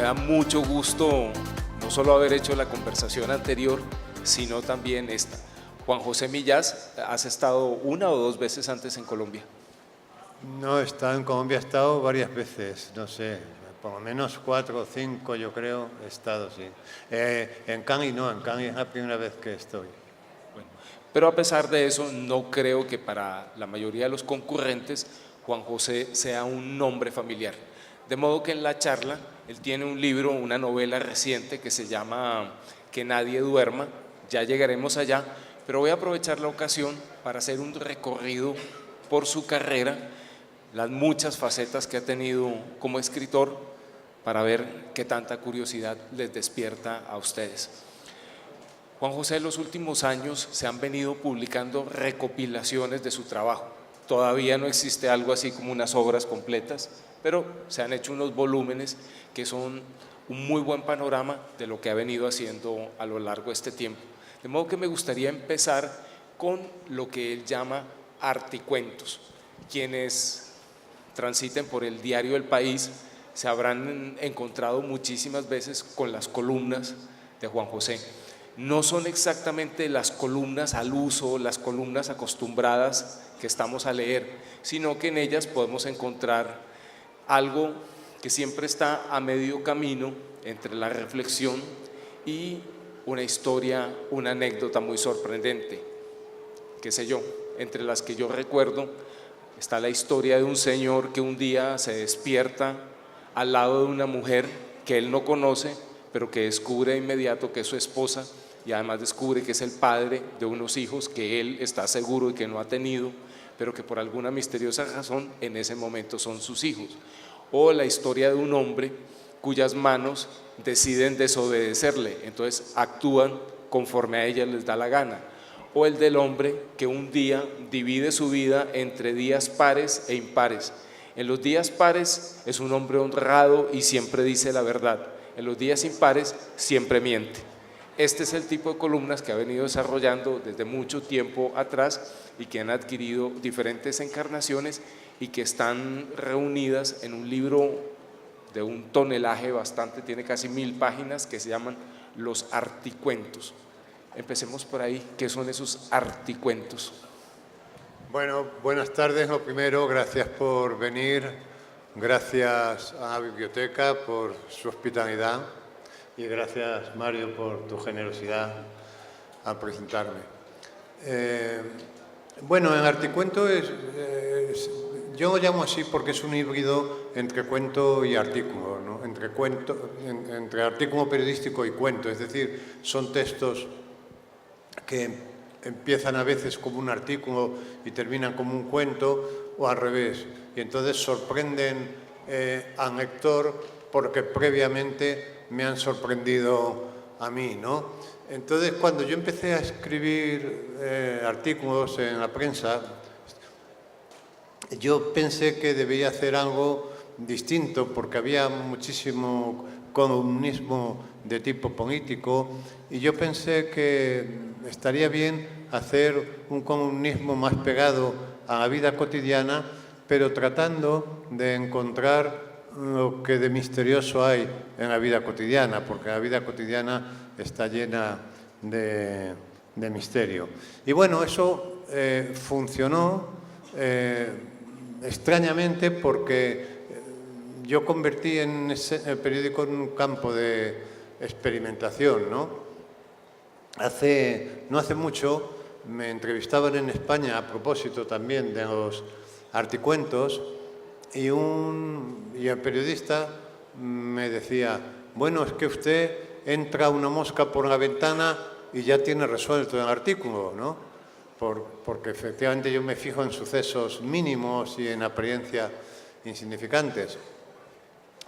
da mucho gusto no solo haber hecho la conversación anterior, sino también esta. Juan José Millás, ¿has estado una o dos veces antes en Colombia? No he estado en Colombia, he estado varias veces, no sé, por lo menos 4 o 5 yo creo he estado, sí. En Cali no, en Cali es la primera vez que estoy. Bueno, pero a pesar de eso, no creo que para la mayoría de los concurrentes Juan José sea un nombre familiar. De modo que en la charla él tiene un libro, una novela reciente que se llama Que nadie duerma, ya llegaremos allá, pero voy a aprovechar la ocasión para hacer un recorrido por su carrera, las muchas facetas que ha tenido como escritor, para ver qué tanta curiosidad les despierta a ustedes. Juan José, en los últimos años se han venido publicando recopilaciones de su trabajo. Todavía no existe algo así como unas obras completas, pero se han hecho unos volúmenes que son un muy buen panorama de lo que ha venido haciendo a lo largo de este tiempo. De modo que me gustaría empezar con lo que él llama articuentos. Quienes transiten por el diario El País se habrán encontrado muchísimas veces con las columnas de Juan José. No son exactamente las columnas al uso, las columnas acostumbradas que estamos a leer, sino que en ellas podemos encontrar algo que siempre está a medio camino entre la reflexión y una historia, una anécdota muy sorprendente. Qué sé yo, entre las que yo recuerdo está la historia de un señor que un día se despierta al lado de una mujer que él no conoce, pero que descubre de inmediato que es su esposa, y además descubre que es el padre de unos hijos que él está seguro de que no ha tenido, pero que por alguna misteriosa razón en ese momento son sus hijos. O la historia de un hombre cuyas manos deciden desobedecerle, entonces actúan conforme a ellas les da la gana. O el del hombre que un día divide su vida entre días pares e impares. En los días pares es un hombre honrado y siempre dice la verdad. En los días impares siempre miente. Este es el tipo de columnas que ha venido desarrollando desde mucho tiempo atrás y que han adquirido diferentes encarnaciones y que están reunidas en un libro de un tonelaje bastante, tiene casi 1000 páginas, que se llaman Los Articuentos. Empecemos por ahí. ¿Qué son esos articuentos? Bueno, buenas tardes. Lo primero, gracias por venir, gracias a la biblioteca por su hospitalidad y gracias, Mario, por tu generosidad al presentarme. Bueno, en articuento yo lo llamo así porque es un híbrido entre cuento y artículo, ¿no? Entre artículo periodístico y cuento, es decir, son textos que empiezan a veces como un artículo y terminan como un cuento, o al revés, y entonces sorprenden al lector porque previamente me han sorprendido a mí, ¿no? Entonces, cuando yo empecé a escribir artículos en la prensa, yo pensé que debía hacer algo distinto porque había muchísimo columnismo de tipo político y yo pensé que estaría bien hacer un columnismo más pegado a la vida cotidiana, pero tratando de encontrar lo que de misterioso hay en la vida cotidiana, porque la vida cotidiana está llena de misterio. Y bueno, eso funcionó extrañamente porque yo convertí el periódico en un campo de experimentación, ¿no? No hace mucho me entrevistaban en España a propósito también de los articuentos y el periodista me decía, bueno, es que usted entra una mosca por la ventana y ya tiene resuelto el artículo, ¿no? Porque efectivamente yo me fijo en sucesos mínimos y en apariencia insignificantes.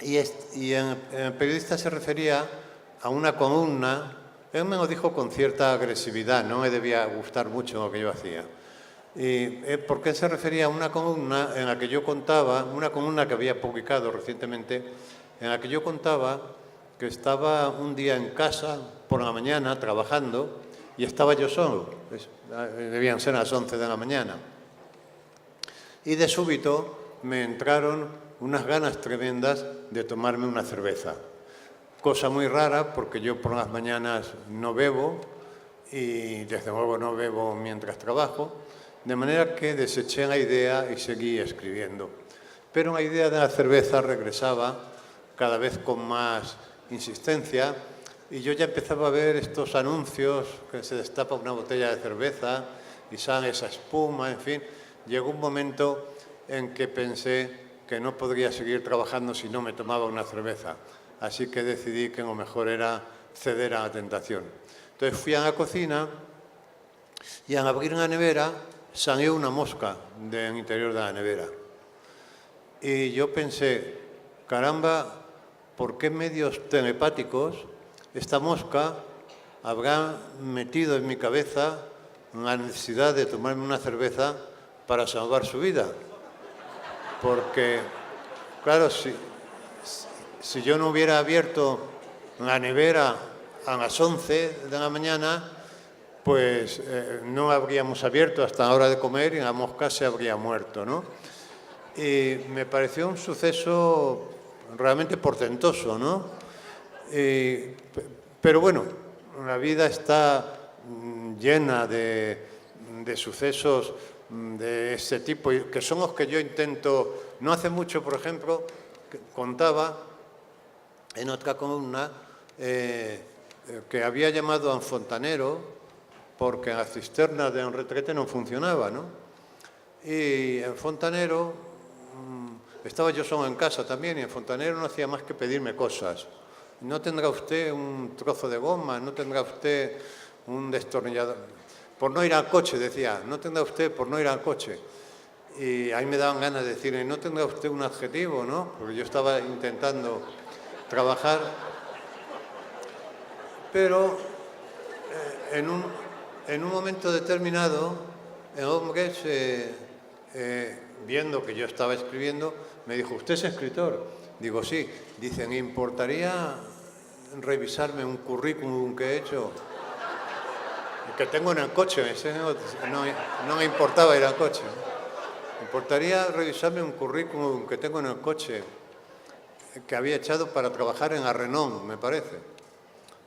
Y el periodista se refería a una columna, él me lo dijo con cierta agresividad, no me debía gustar mucho lo que yo hacía. Porque él se refería a una columna en la que yo contaba, una columna que había publicado recientemente, en la que yo contaba que estaba un día en casa por la mañana trabajando y estaba yo solo, debían ser las 11 de la mañana. Y de súbito me entraron unas ganas tremendas de tomarme una cerveza. cosa muy rara porque yo por las mañanas no bebo y desde luego no bebo mientras trabajo, de manera que deseché la idea y seguí escribiendo. Pero la idea de la cerveza regresaba cada vez con más insistencia y yo ya empezaba a ver estos anuncios que se destapa una botella de cerveza y sale esa espuma, en fin. Llegó un momento en que pensé que no podría seguir trabajando si no me tomaba una cerveza. Así que decidí que lo mejor era ceder a la tentación. Entonces fui a la cocina y al abrir la nevera salió una mosca del interior de la nevera. Y yo pensé, caramba, ¿por qué medios telepáticos esta mosca habrá metido en mi cabeza la necesidad de tomarme una cerveza para salvar su vida? Porque, claro, si yo no hubiera abierto la nevera a las 11 de la mañana, pues no habríamos abierto hasta la hora de comer y la mosca se habría muerto, ¿no? Y me pareció un suceso realmente portentoso, ¿no? Pero bueno, la vida está llena de sucesos de ese tipo, que son los que yo intento. No hace mucho, por ejemplo, contaba en otra columna que había llamado a un fontanero porque la cisterna de un retrete no funcionaba, ¿no? Y el fontanero, estaba yo solo en casa también, y el fontanero no hacía más que pedirme cosas. ¿No tendrá usted un trozo de goma? ¿No tendrá usted un destornillador? Por no ir al coche, decía, no tendrá usted por no ir al coche. Y ahí me daban ganas de decirle, ¿no tendrá usted un adjetivo, no? Porque yo estaba intentando trabajar. Pero en un momento determinado, el hombre, viendo que yo estaba escribiendo, me dijo, ¿usted es escritor? Digo, sí. Dice, ¿me importaría revisarme un currículum que he hecho? Que tengo en el coche. No me importaba ir al coche. Me importaría revisarme un currículum que tengo en el coche que había echado para trabajar en Arrenón, me parece.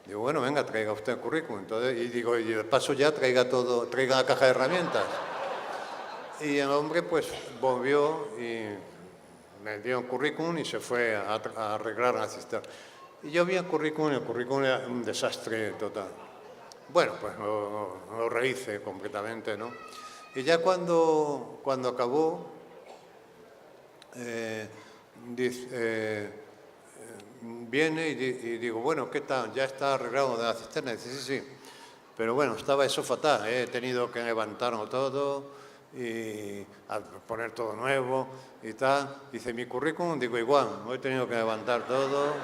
Digo, bueno, venga, traiga usted el currículum. Entonces, y digo, y de paso ya traiga la caja de herramientas. Y el hombre pues volvió y me dio el currículum y se fue a arreglar la cisterna. Y yo vi el currículum y el currículum era un desastre total. Bueno, pues lo rehice completamente, ¿no? Y ya cuando acabó, viene y digo, bueno, ¿qué tal? ¿Ya está arreglado de la cisterna? Y dice, sí, sí. Pero bueno, estaba eso fatal, he tenido que levantarlo todo y poner todo nuevo y tal. Dice, mi currículum, digo, igual, he tenido que levantar todo,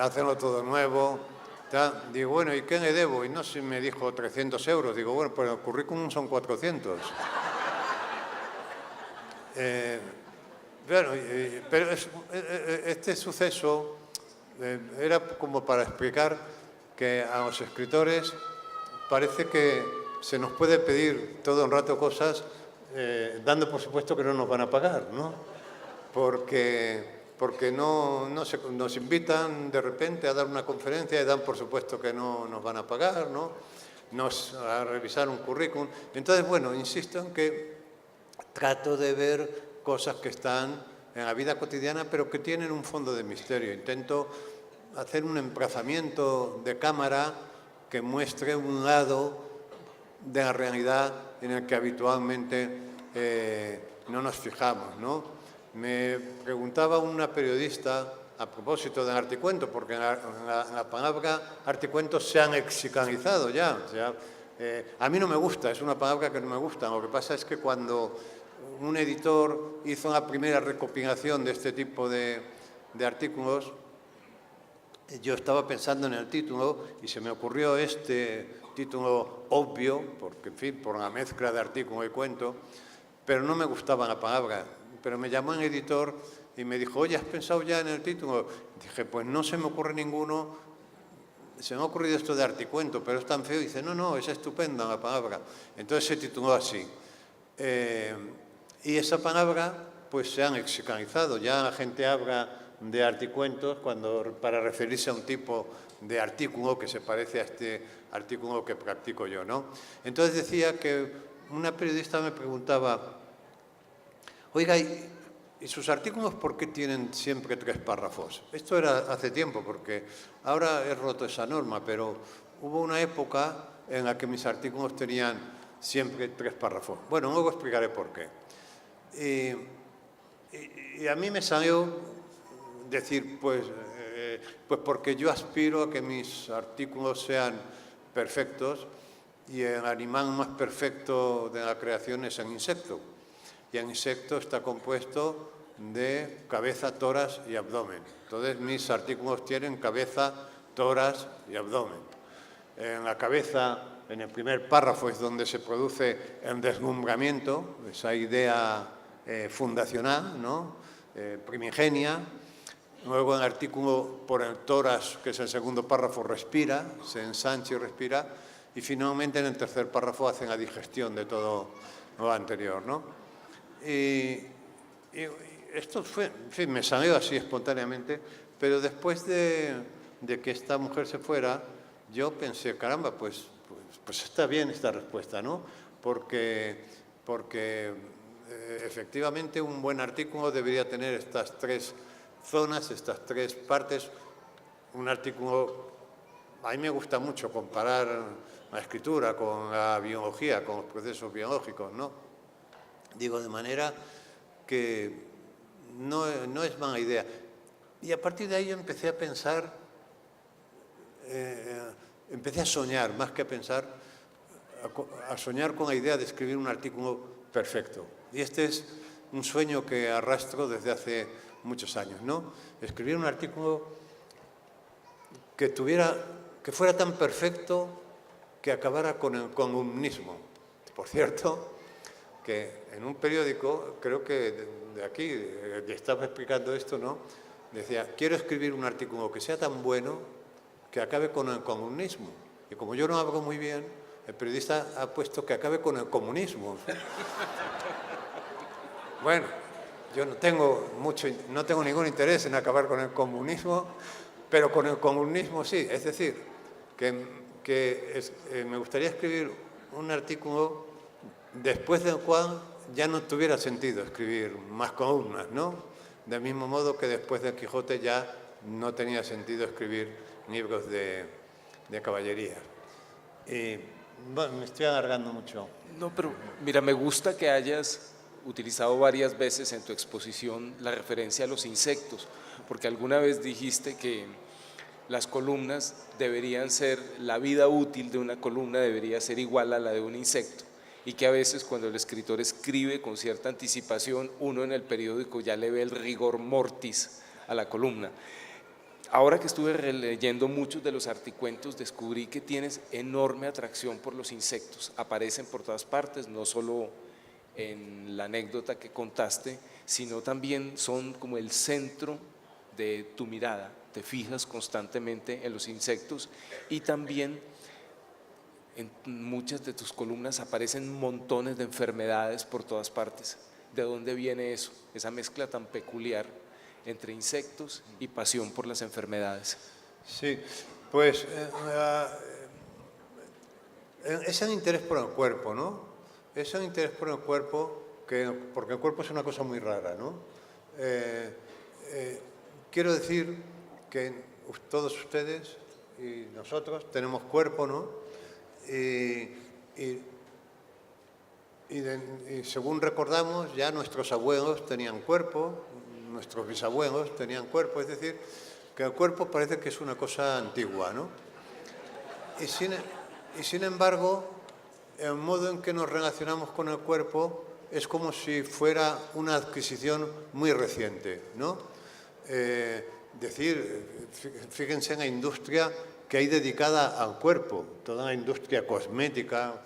hacerlo todo nuevo. Tal. Digo, bueno, ¿y qué le debo? Y no sé, me dijo 300 euros. Digo, bueno, pues el currículum son 400. Bueno, pero este suceso era como para explicar que a los escritores parece que se nos puede pedir todo un rato cosas dando por supuesto que no nos van a pagar, ¿no? Porque nos invitan de repente a dar una conferencia y dan por supuesto que no nos van a pagar, ¿no? A revisar un currículum. Entonces, bueno, insisto en que trato de ver cosas que están en la vida cotidiana pero que tienen un fondo de misterio. Intento hacer un emplazamiento de cámara que muestre un lado de la realidad en el que habitualmente no nos fijamos, ¿no? Me preguntaba una periodista a propósito del articuento, porque la palabra articuento se han mexicanizado ya. O sea, a mí no me gusta, es una palabra que no me gusta. Lo que pasa es que cuando un editor hizo la primera recopilación de este tipo de artículos, yo estaba pensando en el título y se me ocurrió este título obvio, porque, en fin, por la mezcla de artículo y cuento, pero no me gustaba la palabra. Pero me llamó un editor y me dijo, oye, ¿has pensado ya en el título? Dije, pues no se me ocurre ninguno, se me ha ocurrido esto de articuento, pero es tan feo. Dice, no, es estupenda la palabra. Entonces se tituló así. Y esa palabra pues se ha mexicanizado, ya la gente habla de articuentos para referirse a un tipo de artículo que se parece a este artículo que practico yo, ¿no? Entonces decía que una periodista me preguntaba, oiga, ¿y sus artículos por qué tienen siempre 3 párrafos? Esto era hace tiempo, porque ahora he roto esa norma, pero hubo una época en la que mis artículos tenían siempre 3 párrafos. Bueno, luego explicaré por qué. Y a mí me salió decir, pues porque yo aspiro a que mis artículos sean perfectos y el animal más perfecto de la creación es el insecto. Y el insecto está compuesto de cabeza, tórax y abdomen. Entonces mis artículos tienen cabeza, tórax y abdomen. En la cabeza, en el primer párrafo, es donde se produce el deslumbramiento, esa idea fundacional, ¿no? Primigenia. Luego en el artículo por el tórax, que es el segundo párrafo, respira, se ensancha y respira. Y finalmente en el tercer párrafo hacen la digestión de todo lo anterior, ¿no? Y esto fue, en fin, me salió así espontáneamente, pero después de que esta mujer se fuera, yo pensé, caramba, pues está bien esta respuesta, ¿no? Porque efectivamente un buen artículo debería tener estas 3 zonas, estas 3 partes. Un artículo, a mí me gusta mucho comparar la escritura con la biología, con los procesos biológicos, ¿no? Digo, de manera que no es mala idea. Y a partir de ahí yo empecé a pensar, empecé a soñar, más que a pensar, a soñar con la idea de escribir un artículo perfecto. Y este es un sueño que arrastro desde hace muchos años, ¿no? Escribir un artículo que fuera tan perfecto que acabara con el columnismo. Por cierto, que en un periódico, creo que de aquí, estaba explicando esto, ¿no? Decía, quiero escribir un artículo que sea tan bueno que acabe con el comunismo. Y como yo no hablo muy bien, el periodista ha puesto que acabe con el comunismo. Bueno, yo no tengo ningún interés en acabar con el comunismo, pero con el comunismo sí. Es decir, me gustaría escribir un artículo después del cual ya no tuviera sentido escribir más columnas, ¿no? Del mismo modo que después del Quijote ya no tenía sentido escribir libros de caballería. Y bueno, me estoy alargando mucho. No, pero mira, me gusta que hayas utilizado varias veces en tu exposición la referencia a los insectos, porque alguna vez dijiste que las columnas deberían ser, la vida útil de una columna debería ser igual a la de un insecto, y que a veces cuando el escritor escribe con cierta anticipación, uno en el periódico ya le ve el rigor mortis a la columna. Ahora que estuve releyendo muchos de los articuentos, descubrí que tienes enorme atracción por los insectos, aparecen por todas partes, no solo en la anécdota que contaste, sino también son como el centro de tu mirada, te fijas constantemente en los insectos y también en muchas de tus columnas aparecen montones de enfermedades por todas partes. ¿De dónde viene eso? Esa mezcla tan peculiar entre insectos y pasión por las enfermedades. Sí, pues es el interés por el cuerpo, ¿no? Es el interés por el cuerpo, porque el cuerpo es una cosa muy rara, ¿no? Quiero decir que todos ustedes y nosotros tenemos cuerpo, ¿no? Y según recordamos, ya nuestros abuelos tenían cuerpo, nuestros bisabuelos tenían cuerpo, es decir, que el cuerpo parece que es una cosa antigua, ¿no? Y sin embargo, el modo en que nos relacionamos con el cuerpo es como si fuera una adquisición muy reciente, ¿no? Fíjense en la industria que hay dedicada al cuerpo, toda la industria cosmética,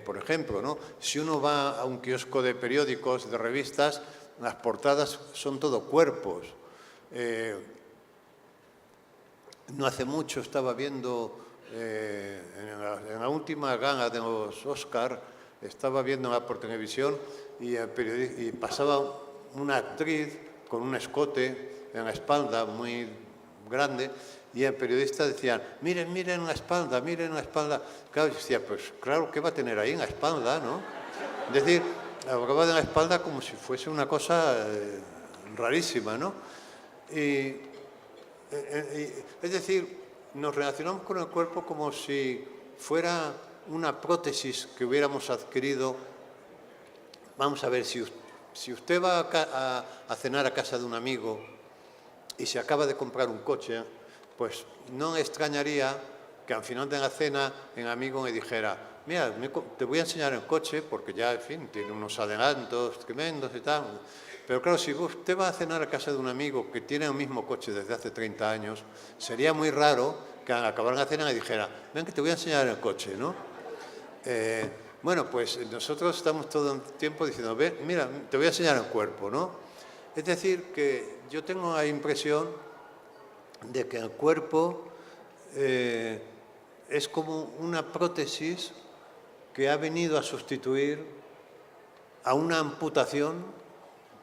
por ejemplo, ¿no? Si uno va a un kiosco de periódicos, de revistas, las portadas son todo cuerpos. No hace mucho estaba viendo, en la última gala de los Oscar, estaba viéndola por televisión y pasaba una actriz con un escote en la espalda, muy grande, y el periodista decía, miren, miren la espalda, miren la espalda. Claro, yo decía, pues claro, ¿qué va a tener ahí en la espalda, no? Es decir, hablaba de la espalda como si fuese una cosa rarísima, ¿no? Es decir, nos relacionamos con el cuerpo como si fuera una prótesis que hubiéramos adquirido. Vamos a ver, si usted va a cenar a casa de un amigo y se acaba de comprar un coche, pues no me extrañaría que al final de la cena el amigo me dijera, mira, te voy a enseñar el coche porque ya, en fin, tiene unos adelantos tremendos y tal. Pero claro, si usted va a cenar a casa de un amigo que tiene el mismo coche desde hace 30 años, sería muy raro que al acabar la cena me dijera, ven que te voy a enseñar el coche, ¿no? Bueno, pues nosotros estamos todo el tiempo diciendo, ve, mira, te voy a enseñar el cuerpo, ¿no? Es decir, que yo tengo la impresión de que el cuerpo es como una prótesis que ha venido a sustituir a una amputación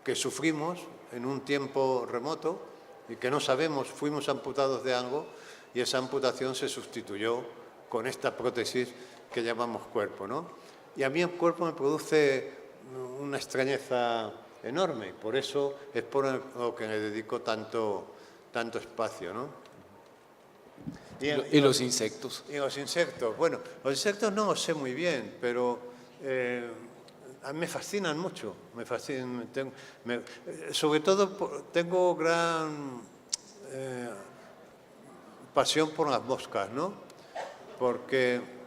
que sufrimos en un tiempo remoto y que no sabemos, fuimos amputados de algo y esa amputación se sustituyó con esta prótesis que llamamos cuerpo, ¿no? Y a mí el cuerpo me produce una extrañeza enorme, por eso es por lo que le dedico tanto espacio, ¿no? ¿Y los insectos? Y los insectos, bueno, los insectos no los sé muy bien, pero a mí me fascinan mucho, me fascinan, sobre todo tengo gran pasión por las moscas, ¿no? Porque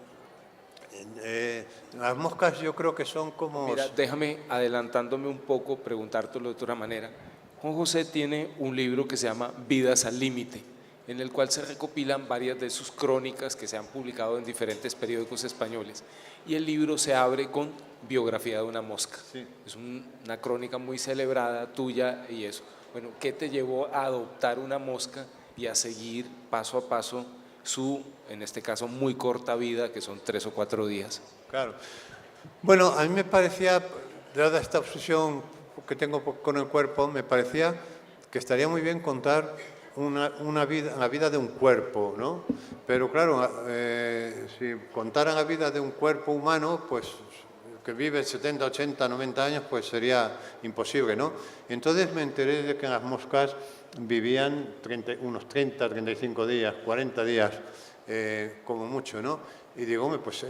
las moscas yo creo que son como... Mira, déjame, adelantándome un poco, preguntártelo de otra manera. Juan José tiene un libro que se llama Vidas al Límite, en el cual se recopilan varias de sus crónicas que se han publicado en diferentes periódicos españoles. Y el libro se abre con biografía de una mosca. Sí. Es una crónica muy celebrada tuya y eso. Bueno, ¿qué te llevó a adoptar una mosca y a seguir paso a paso su, en este caso, muy corta vida, que son 3 o 4 días? Claro. Bueno, a mí me parecía, dada esta obsesión que tengo con el cuerpo, me parecía que estaría muy bien contar la vida de un cuerpo, ¿no? Pero claro, si contara la vida de un cuerpo humano, pues que vive 70, 80, 90 años, pues sería imposible, ¿no? Entonces me enteré de que las moscas vivían unos 30, 35 días, 40 días, como mucho, ¿no? Y digo, hombre, pues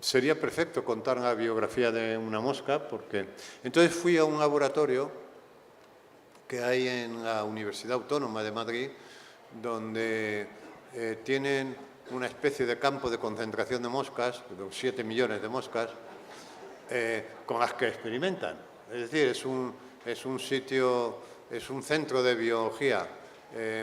sería perfecto contar la biografía de una mosca, porque... Entonces fui a un laboratorio que hay en la Universidad Autónoma de Madrid, donde tienen una especie de campo de concentración de moscas, de 7 millones de moscas, con las que experimentan. Es decir, es un sitio, es un centro de biología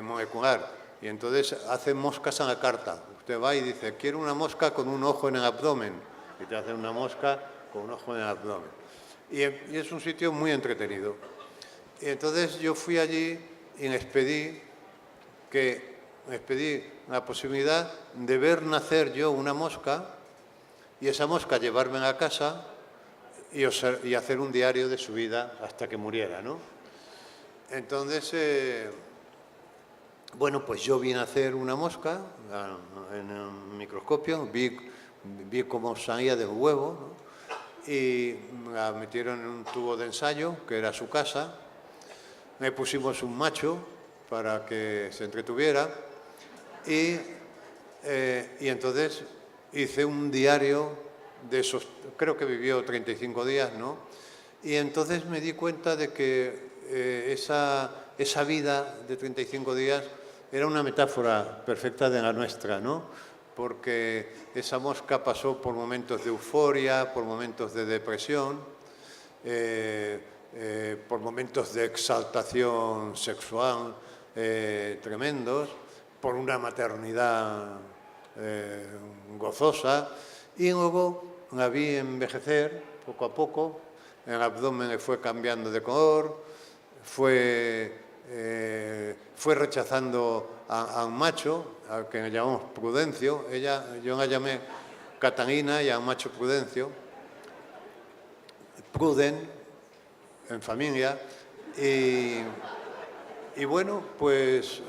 molecular, y entonces hacen moscas a la carta. Usted va y dice, quiero una mosca con un ojo en el abdomen, y te hacen una mosca con un ojo en el abdomen. Y es un sitio muy entretenido. Y entonces yo fui allí y les pedí la posibilidad de ver nacer yo una mosca y esa mosca llevarme a casa y hacer un diario de su vida hasta que muriera, ¿no? Entonces, bueno, pues yo vi nacer una mosca en el microscopio, vi cómo salía del huevo, ¿no? Y la metieron en un tubo de ensayo, que era su casa. Le pusimos un macho para que se entretuviera y entonces hice un diario de esos, creo que vivió 35 días, ¿no? Y entonces me di cuenta de que esa vida de 35 días era una metáfora perfecta de la nuestra, ¿no? Porque esa mosca pasó por momentos de euforia, por momentos de depresión, por momentos de exaltación sexual tremendos, por una maternidad gozosa, y luego la vi envejecer poco a poco, el abdomen le fue cambiando de color, fue rechazando a un macho, al que le llamamos Prudencio. Yo la llamé Catalina y al macho Prudencio, Pruden, en familia, y Y bueno, pues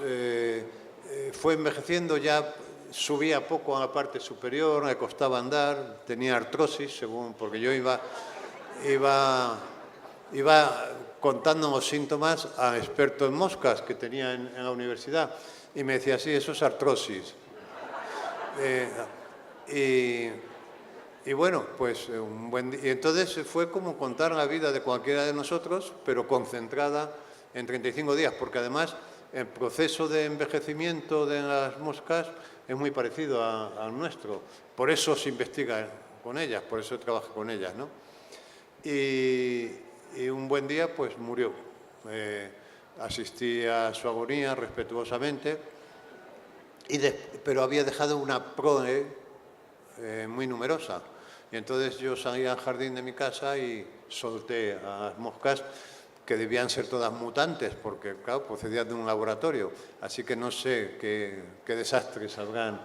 fue envejeciendo, ya subía poco a la parte superior, me costaba andar, tenía artrosis, según, porque yo iba contando los síntomas al experto en moscas que tenía en la universidad y me decía, sí, eso es artrosis. Y bueno, pues y entonces fue como contar la vida de cualquiera de nosotros, pero concentrada en 35 días, porque además el proceso de envejecimiento de las moscas es muy parecido al nuestro. Por eso se investiga con ellas, por eso trabaja con ellas, ¿no? Y un buen día, pues murió. Asistí a su agonía respetuosamente, pero había dejado una prole muy numerosa. Y entonces yo salí al jardín de mi casa y solté a las moscas, que debían ser todas mutantes, porque, claro, procedían de un laboratorio. Así que no sé qué desastres habrán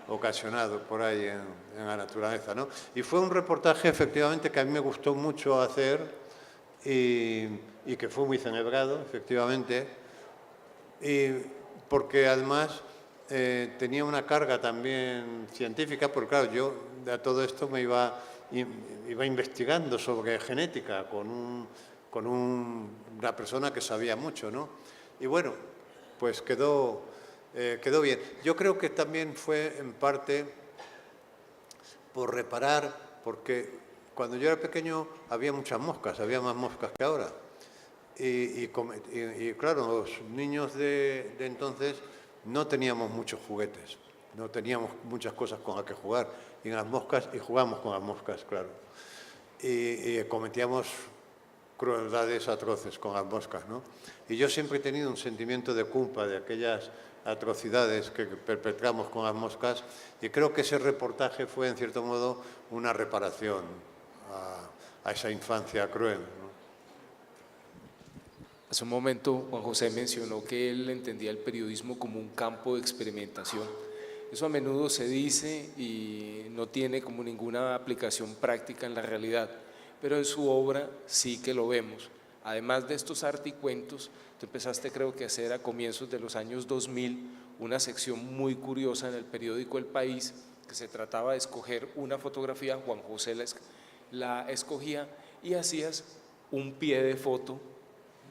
ocasionado por ahí en la naturaleza, ¿no? Y fue un reportaje, efectivamente, que a mí me gustó mucho hacer y que fue muy celebrado, efectivamente, y porque además tenía una carga también científica, porque claro, yo a todo esto me iba investigando sobre genética con una persona que sabía mucho, ¿no? Y bueno, pues quedó bien. Yo creo que también fue en parte por reparar, porque cuando yo era pequeño había muchas moscas, había más moscas que ahora. Y claro, los niños de entonces no teníamos muchos juguetes, no teníamos muchas cosas con las que jugar, y jugamos con las moscas, claro. Y cometíamos crueldades atroces con las moscas, ¿no? Y yo siempre he tenido un sentimiento de culpa de aquellas atrocidades que perpetramos con las moscas, y creo que ese reportaje fue, en cierto modo, una reparación a esa infancia cruel, ¿no? Hace un momento Juan José mencionó que él entendía el periodismo como un campo de experimentación. Eso a menudo se dice y no tiene como ninguna aplicación práctica en la realidad, pero en su obra sí que lo vemos. Además de estos articuentos, tú empezaste, creo que a hacer a comienzos de los años 2000 una sección muy curiosa en el periódico El País, que se trataba de escoger una fotografía. Juan José la escogía y hacías un pie de foto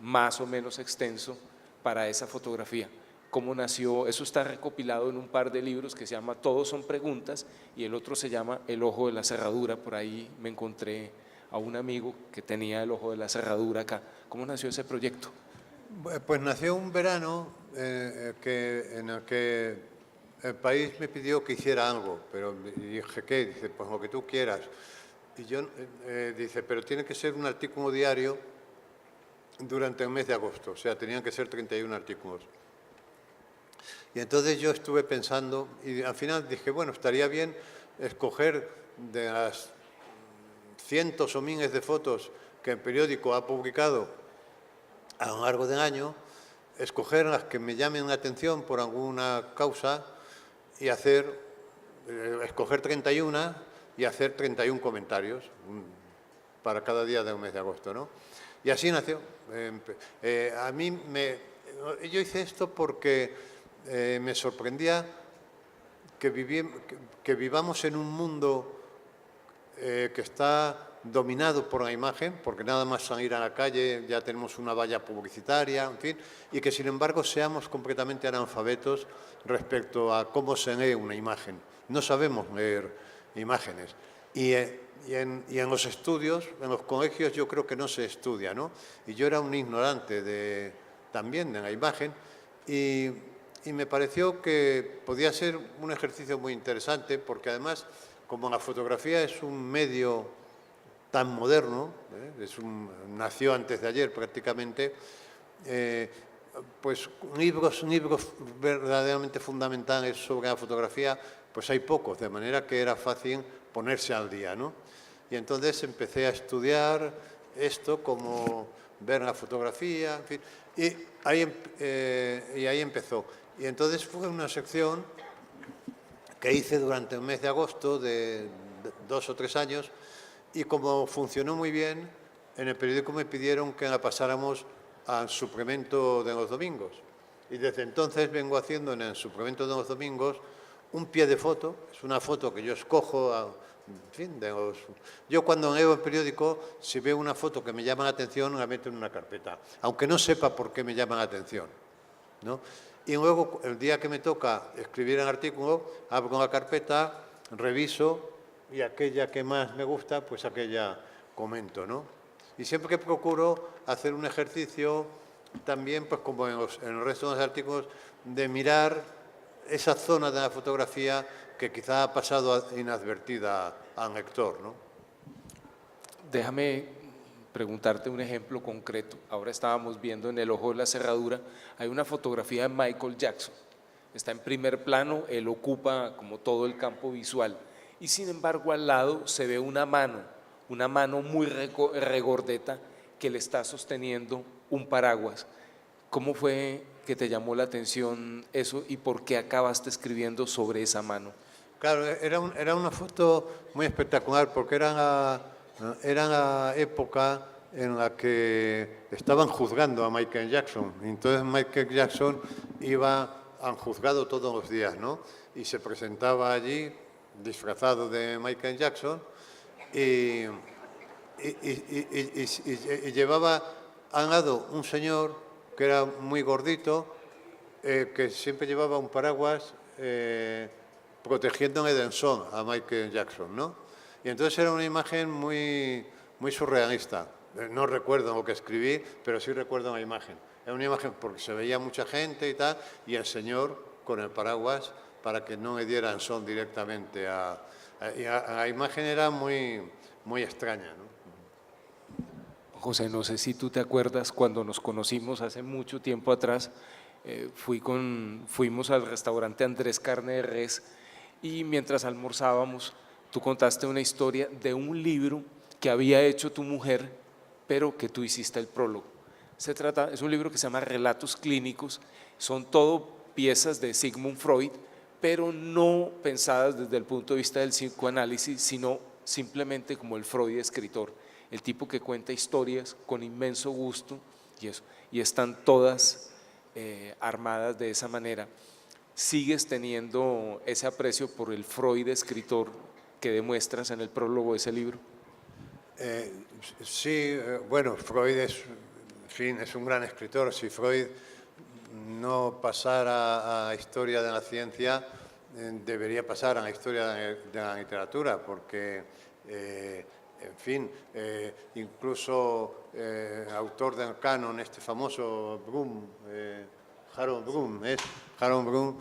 más o menos extenso para esa fotografía. ¿Cómo nació? Eso está recopilado en un par de libros que se llama Todos son preguntas, y el otro se llama El ojo de la cerradura. Por ahí me encontré a un amigo que tenía el ojo de la cerradura acá. ¿Cómo nació ese proyecto? Pues nació un verano en el que El País me pidió que hiciera algo, pero dije, ¿qué? Dice, pues lo que tú quieras. Y yo, dice, pero tiene que ser un artículo diario durante el mes de agosto, o sea, tenían que ser 31 artículos. Y entonces yo estuve pensando y al final dije, bueno, estaría bien escoger de las cientos o miles de fotos que el periódico ha publicado a lo largo del año, escoger las que me llamen la atención por alguna causa y escoger 31 y hacer 31 comentarios para cada día del mes de agosto, ¿no? Y así nació. Yo hice esto porque me sorprendía que vivamos en un mundo que está dominado por la imagen, porque nada más salir a la calle ya tenemos una valla publicitaria, en fin, y que sin embargo seamos completamente analfabetos respecto a cómo se lee una imagen. No sabemos leer imágenes. Y en los estudios, en los colegios, yo creo que no se estudia, ¿no? Y yo era un ignorante también de la imagen y me pareció que podía ser un ejercicio muy interesante, porque además, como la fotografía es un medio tan moderno, nació antes de ayer prácticamente, pues libros verdaderamente fundamentales sobre la fotografía, pues hay pocos, de manera que era fácil ponerse al día, ¿no? Y entonces empecé a estudiar esto, como ver la fotografía, en fin, y ahí empezó. Y entonces fue una sección que hice durante el mes de agosto de 2 o 3 años, y como funcionó muy bien, en el periódico me pidieron que la pasáramos al suplemento de los domingos. Y desde entonces vengo haciendo en el suplemento de los domingos un pie de foto. Es una foto que yo escojo, en fin, yo cuando leo el periódico, si veo una foto que me llama la atención, la meto en una carpeta, aunque no sepa por qué me llama la atención, ¿no? Y luego, el día que me toca escribir el artículo, abro la carpeta, reviso y aquella que más me gusta, pues aquella comento, ¿no? Y siempre que procuro hacer un ejercicio también, pues como en el resto de los artículos, de mirar esa zona de la fotografía que quizá ha pasado inadvertida al lector, ¿no? Déjame preguntarte un ejemplo concreto. Ahora estábamos viendo en El ojo de la cerradura, hay una fotografía de Michael Jackson. Está en primer plano, él ocupa como todo el campo visual. Y sin embargo al lado se ve una mano muy regordeta que le está sosteniendo un paraguas. ¿Cómo fue que te llamó la atención eso y por qué acabaste escribiendo sobre esa mano? Claro, era una foto muy espectacular porque era la época en la que estaban juzgando a Michael Jackson. Entonces Michael Jackson iba al juzgado todos los días, ¿no? Y se presentaba allí disfrazado de Michael Jackson y llevaba al lado un señor que era muy gordito, que siempre llevaba un paraguas protegiéndole del sol a Michael Jackson, ¿no? Y entonces era una imagen muy, muy surrealista. No recuerdo lo que escribí, pero sí recuerdo la imagen. Era una imagen porque se veía mucha gente y tal, y el señor con el paraguas para que no le dieran sol directamente la imagen era muy, muy extraña, ¿no? José, no sé si tú te acuerdas cuando nos conocimos hace mucho tiempo atrás, fuimos al restaurante Andrés Carne de Res y mientras almorzábamos tú contaste una historia de un libro que había hecho tu mujer, pero que tú hiciste el prólogo. Es un libro que se llama Relatos Clínicos, son todo piezas de Sigmund Freud, pero no pensadas desde el punto de vista del psicoanálisis, sino simplemente como el Freud escritor, el tipo que cuenta historias con inmenso gusto y eso, y están todas armadas de esa manera. ¿Sigues teniendo ese aprecio por el Freud escritor que demuestras en el prólogo de ese libro? Sí, bueno, Freud en fin, es un gran escritor. Si Freud no pasara a la historia de la ciencia, debería pasar a la historia de la literatura, porque, en fin, incluso autor del canon, este famoso Bloom, Harold Bloom,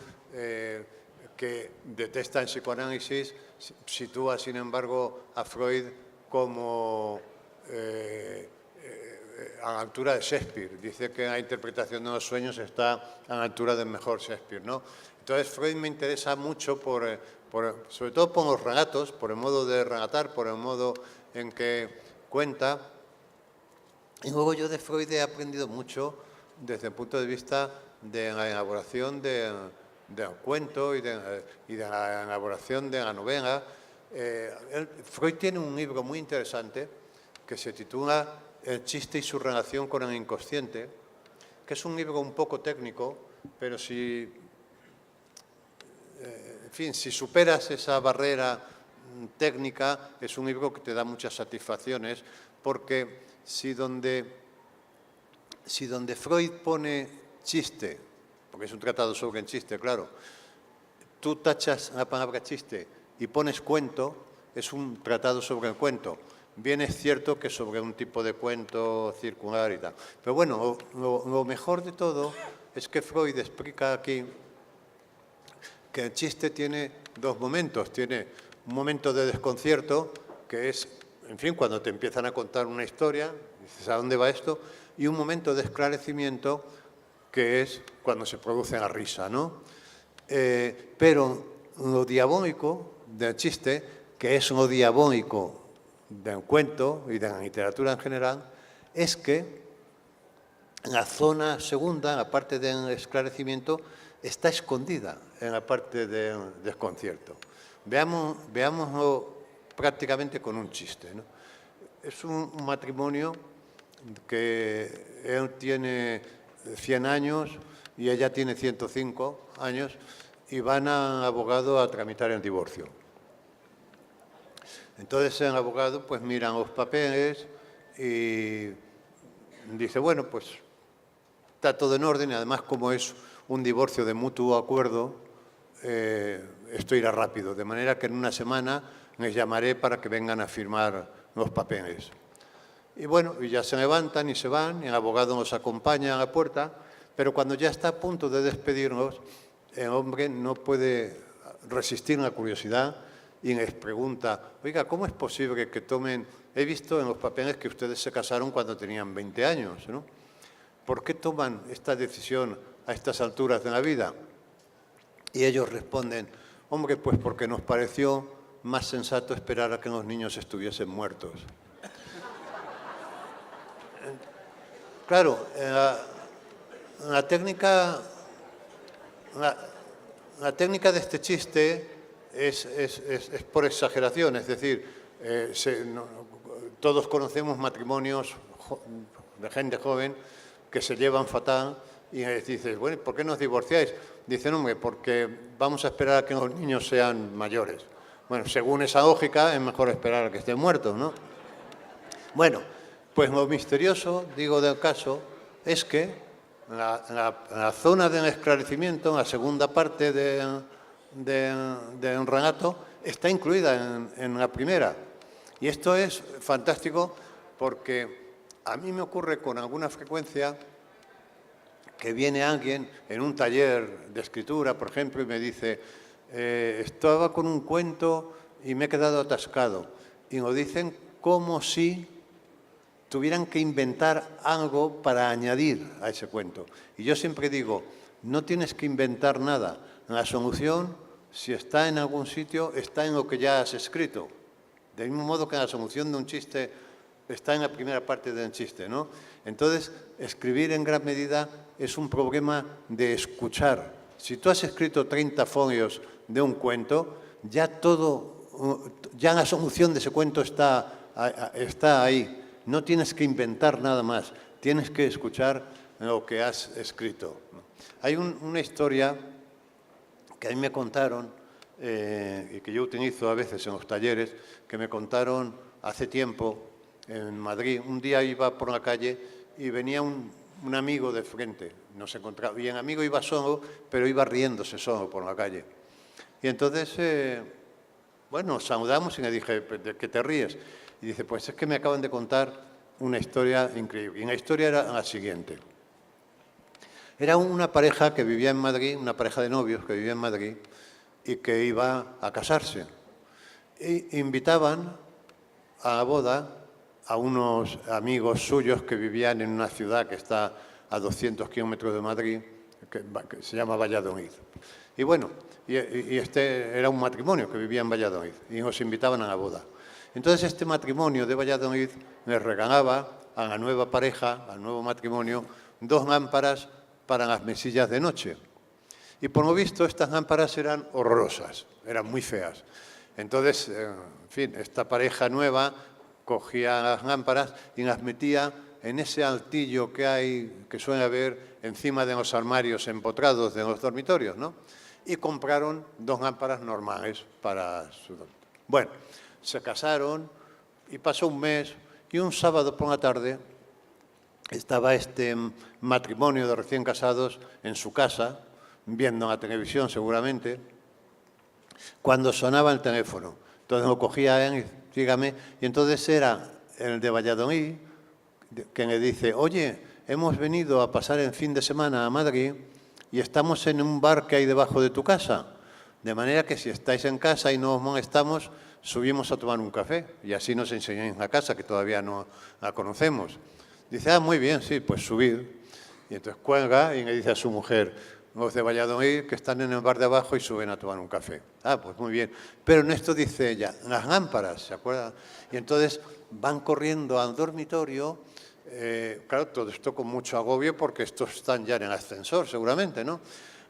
que detesta el psicoanálisis, sitúa, sin embargo, a Freud como a la altura de Shakespeare. Dice que la interpretación de los sueños está a la altura del mejor Shakespeare, ¿no? Entonces Freud me interesa mucho sobre todo por los relatos, por el modo de relatar, por el modo en que cuenta. Y luego yo de Freud he aprendido mucho desde el punto de vista de la elaboración del cuento y de la elaboración de la novela. Freud tiene un libro muy interesante que se titula El chiste y su relación con el inconsciente, que es un libro un poco técnico, pero en fin, si superas esa barrera técnica, es un libro que te da muchas satisfacciones, porque si donde Freud pone chiste, porque es un tratado sobre el chiste, claro, tú tachas la palabra chiste y pones cuento, es un tratado sobre el cuento. Bien es cierto que sobre un tipo de cuento circular y tal. Pero bueno, lo mejor de todo es que Freud explica aquí que el chiste tiene dos momentos. Tiene un momento de desconcierto, que es, en fin, cuando te empiezan a contar una historia, dices, ¿a dónde va esto? Y un momento de esclarecimiento, que es cuando se produce la risa, ¿no? Pero lo diabólico del chiste, que es lo diabólico del cuento y de la literatura en general, es que la zona segunda, la parte del esclarecimiento, está escondida en la parte del desconcierto. Veámoslo prácticamente con un chiste, ¿no? Es un matrimonio que él tiene 100 años y ella tiene 105 años y van a abogado a tramitar el divorcio. Entonces el abogado pues miran los papeles y dice, bueno, pues está todo en orden y además como es un divorcio de mutuo acuerdo, esto irá rápido, de manera que en una semana les llamaré para que vengan a firmar los papeles. Y bueno, y ya se levantan y se van, y el abogado nos acompaña a la puerta, pero cuando ya está a punto de despedirnos, el hombre no puede resistir la curiosidad y les pregunta, oiga, ¿cómo es posible que tomen, he visto en los papeles que ustedes se casaron cuando tenían 20 años, ¿no? ¿Por qué toman esta decisión a estas alturas de la vida? Y ellos responden, hombre, pues porque nos pareció más sensato esperar a que los niños estuviesen muertos. Claro, la técnica de este chiste es por exageración, es decir, todos conocemos matrimonios de gente joven que se llevan fatal y les dices, bueno, ¿por qué nos divorciáis? Dicen, hombre, porque vamos a esperar a que los niños sean mayores. Bueno, según esa lógica, es mejor esperar a que estén muertos, ¿no? Bueno, pues lo misterioso, digo, del caso, es que la zona del esclarecimiento, en la segunda parte del relato, está incluida en la primera. Y esto es fantástico porque a mí me ocurre con alguna frecuencia que viene alguien en un taller de escritura, por ejemplo, y me dice, estaba con un cuento y me he quedado atascado. Y lo dicen como si tuvieran que inventar algo para añadir a ese cuento. Y yo siempre digo, no tienes que inventar nada. La solución, si está en algún sitio, está en lo que ya has escrito. Del mismo modo que la solución de un chiste está en la primera parte del chiste, ¿no? Entonces, escribir en gran medida es un problema de escuchar. Si tú has escrito 30 folios de un cuento, ya la solución de ese cuento está ahí. No tienes que inventar nada más, tienes que escuchar lo que has escrito. Hay una historia que a mí me contaron y que yo utilizo a veces en los talleres, que me contaron hace tiempo en Madrid. Un día iba por la calle y venía un amigo de frente, nos encontraba, y el amigo iba solo, pero iba riéndose solo por la calle. Y entonces, bueno, nos saludamos y le dije, ¿de qué te ríes? Y dice, pues es que me acaban de contar una historia increíble. Y la historia era la siguiente. Era una pareja que vivía en Madrid, una pareja de novios que vivía en Madrid y que iba a casarse. E invitaban a la boda a unos amigos suyos que vivían en una ciudad que está a 200 kilómetros de Madrid, que se llama Valladolid. Y bueno, y este era un matrimonio que vivía en Valladolid y nos invitaban a la boda. Entonces este matrimonio de Valladolid les regalaba a la nueva pareja, al nuevo matrimonio, 2 lámparas para las mesillas de noche. Y por lo visto estas lámparas eran horrorosas, eran muy feas. Entonces, en fin, esta pareja nueva cogía las lámparas y las metía en ese altillo que suele haber encima de los armarios empotrados de los dormitorios, ¿no? Y compraron 2 lámparas normales para su dormitorio. Bueno, se casaron y pasó un mes y un sábado por la tarde estaba este matrimonio de recién casados en su casa, viendo la televisión seguramente, cuando sonaba el teléfono. Entonces lo cogía él, dígame, y entonces era el de Valladolid que le dice, oye, hemos venido a pasar el fin de semana a Madrid y estamos en un bar que hay debajo de tu casa. De manera que si estáis en casa y no os molestamos, subimos a tomar un café y así nos enseñáis la casa, que todavía no la conocemos. Dice, ah, muy bien, sí, pues subid. Y entonces cuelga y le dice a su mujer, los de Valladolid que están en el bar de abajo y suben a tomar un café. Ah, pues muy bien. Pero en esto dice ella, las lámparas, ¿se acuerdan? Y entonces van corriendo al dormitorio, claro, todo esto con mucho agobio porque estos están ya en el ascensor seguramente, ¿no?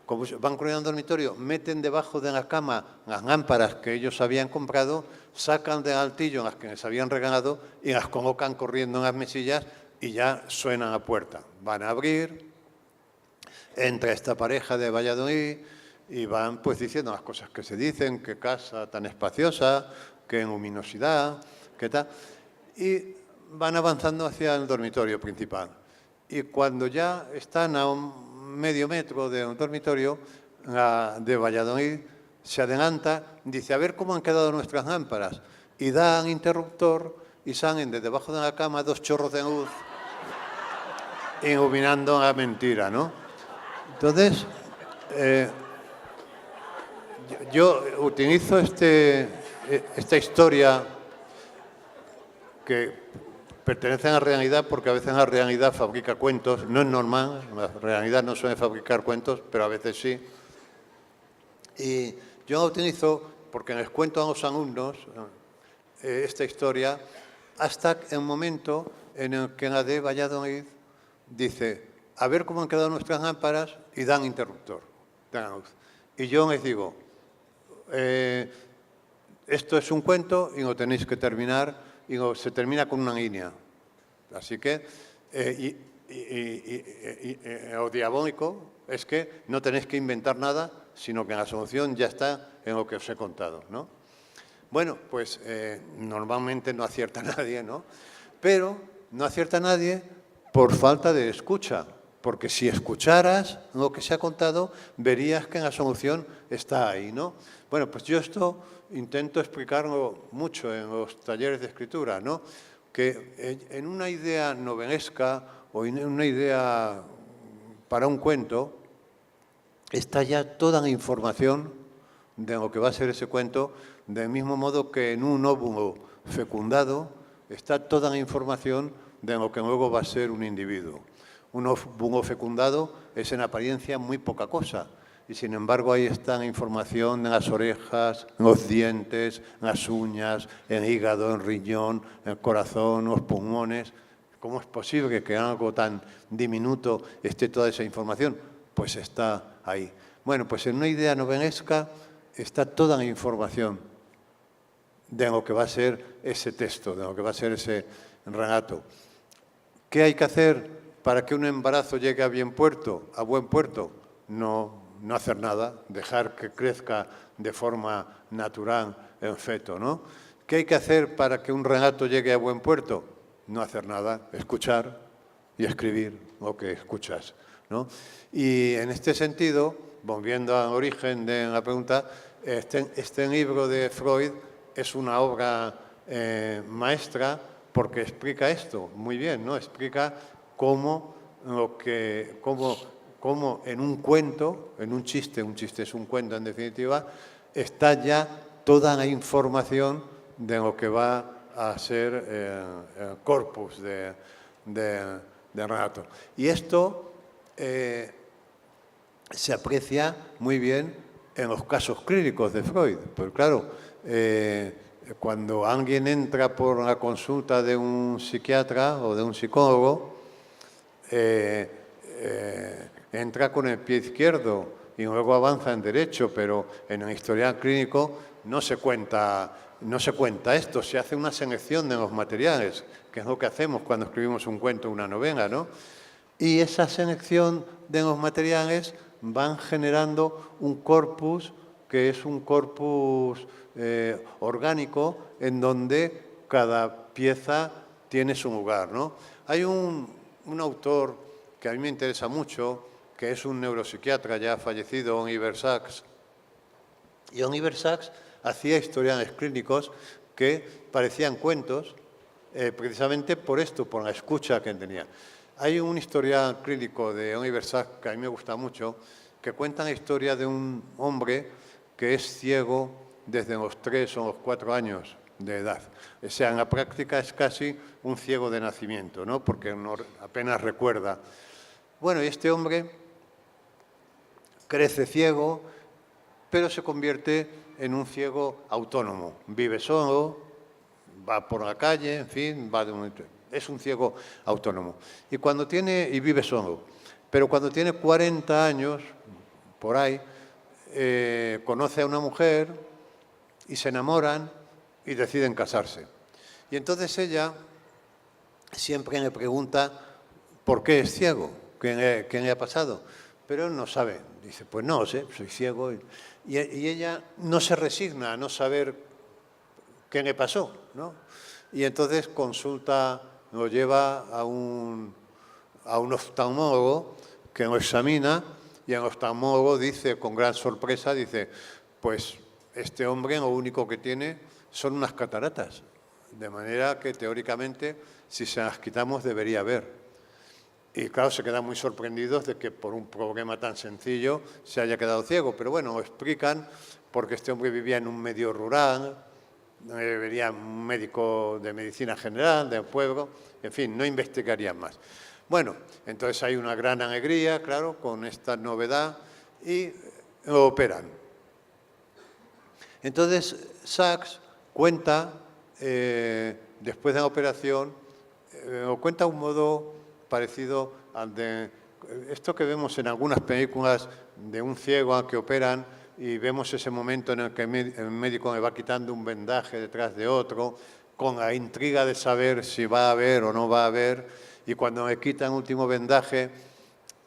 Como van corriendo al dormitorio, meten debajo de la cama las lámparas que ellos habían comprado, sacan del altillo las que les habían regalado y las colocan corriendo en las mesillas y ya suenan a puerta. Van a abrir, entra esta pareja de Valladolid y van pues diciendo las cosas que se dicen, qué casa tan espaciosa, qué luminosidad, qué tal. Y van avanzando hacia el dormitorio principal. Y cuando ya están a un medio metro de un dormitorio de Valladolid, se adelanta, dice, a ver cómo han quedado nuestras lámparas. Y dan interruptor y salen de debajo de la cama 2 chorros de luz iluminando la mentira, ¿no? Entonces, yo utilizo esta historia que pertenece a la realidad porque a veces la realidad fabrica cuentos. No es normal, la realidad no suele fabricar cuentos, pero a veces sí. Y yo la utilizo porque les cuento a los alumnos esta historia hasta el momento en el que la de Valladolid dice, a ver cómo han quedado nuestras lámparas, y dan interruptor, dan luz. Y yo les digo, esto es un cuento y lo tenéis que terminar, y se termina con una línea. Así que, lo diabólico es que no tenéis que inventar nada, sino que la solución ya está en lo que os he contado, ¿no? Bueno, pues normalmente no acierta nadie, ¿no? Pero no acierta nadie por falta de escucha, porque si escucharas lo que se ha contado, verías que la solución está ahí, ¿no? Bueno, pues yo esto intento explicarlo mucho en los talleres de escritura, ¿no? Que en una idea novelesca o en una idea para un cuento está ya toda la información de lo que va a ser ese cuento, del mismo modo que en un óvulo fecundado está toda la información de lo que luego va a ser un individuo. Un óvulo fecundado es en apariencia muy poca cosa, y sin embargo ahí está la información en las orejas, en los dientes, en las uñas, en el hígado, en el riñón, en el corazón, en los pulmones. ¿Cómo es posible que en algo tan diminuto esté toda esa información? Pues está ahí. Bueno, pues en una idea novelesca está toda la información de lo que va a ser ese texto, de lo que va a ser ese relato. ¿Qué hay que hacer para que un embarazo llegue a buen puerto? No hacer nada, dejar que crezca de forma natural el feto, ¿no? ¿Qué hay que hacer para que un relato llegue a buen puerto? No hacer nada, escuchar y escribir lo que escuchas, ¿no? Y en este sentido, volviendo al origen de la pregunta, este libro de Freud es una obra maestra porque explica esto muy bien, ¿no? Explica cómo en un cuento, en un chiste es un cuento en definitiva, está ya toda la información de lo que va a ser el corpus de relato. Y esto se aprecia muy bien en los casos clínicos de Freud. Pues claro, cuando alguien entra por la consulta de un psiquiatra o de un psicólogo, entra con el pie izquierdo y luego avanza en derecho, pero en el historial clínico no se cuenta esto, se hace una selección de los materiales, que es lo que hacemos cuando escribimos un cuento o una novela, ¿no? Y esa selección de los materiales van generando un corpus que es un corpus orgánico en donde cada pieza tiene su lugar, ¿no? Hay un autor que a mí me interesa mucho, que es un neuropsiquiatra ya fallecido, Oliver Sacks. Y Oliver Sacks hacía historiales clínicos que parecían cuentos, precisamente por esto, por la escucha que tenía. Hay un historial clínico de Oliver Sacks que a mí me gusta mucho, que cuenta la historia de un hombre que es ciego desde los 3 o los 4 años de edad. O sea, en la práctica es casi un ciego de nacimiento, ¿no? Porque no, apenas recuerda. Bueno, y este hombre crece ciego, pero se convierte en un ciego autónomo. Vive solo, va por la calle, en fin, es un ciego autónomo. Y vive solo. Pero cuando tiene 40 años, por ahí, conoce a una mujer y se enamoran y deciden casarse. Y entonces ella siempre le pregunta por qué es ciego, qué le ha pasado. Pero él no sabe. Dice, pues no sé, soy ciego. Y ella no se resigna a no saber qué le pasó, ¿no? Y entonces consulta, lo lleva a un oftalmólogo que lo examina, y el oftalmólogo dice, con gran sorpresa, dice, pues este hombre lo único que tiene son unas cataratas, de manera que teóricamente si se las quitamos debería ver. Y claro, se quedan muy sorprendidos de que por un problema tan sencillo se haya quedado ciego, pero bueno, lo explican porque este hombre vivía en un medio rural, vería un médico de medicina general del pueblo, en fin, no investigarían más. Bueno, entonces hay una gran alegría, claro, con esta novedad y lo operan. Entonces, Sachs cuenta, después de la operación, lo cuenta de un modo parecido al de esto que vemos en algunas películas de un ciego al que operan y vemos ese momento en el que el médico le va quitando un vendaje detrás de otro, con la intriga de saber si va a ver o no va a ver, y cuando le quitan el último vendaje,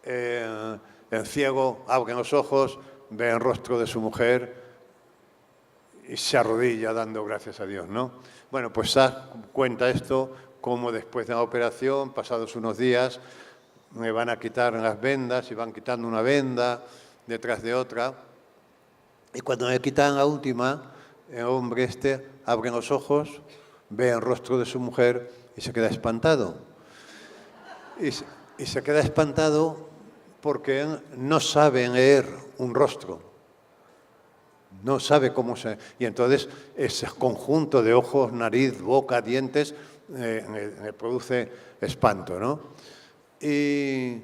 el ciego abre los ojos, ve el rostro de su mujer y se arrodilla dando gracias a Dios, ¿no? Bueno, pues Sachs cuenta esto, como después de la operación, pasados unos días, me van a quitar las vendas y van quitando una venda detrás de otra. Y cuando le quitan la última, el hombre este abre los ojos, ve el rostro de su mujer y se queda espantado. Y se queda espantado porque él no sabe leer un rostro. No sabe cómo se... Y entonces ese conjunto de ojos, nariz, boca, dientes, le produce espanto, ¿no? Y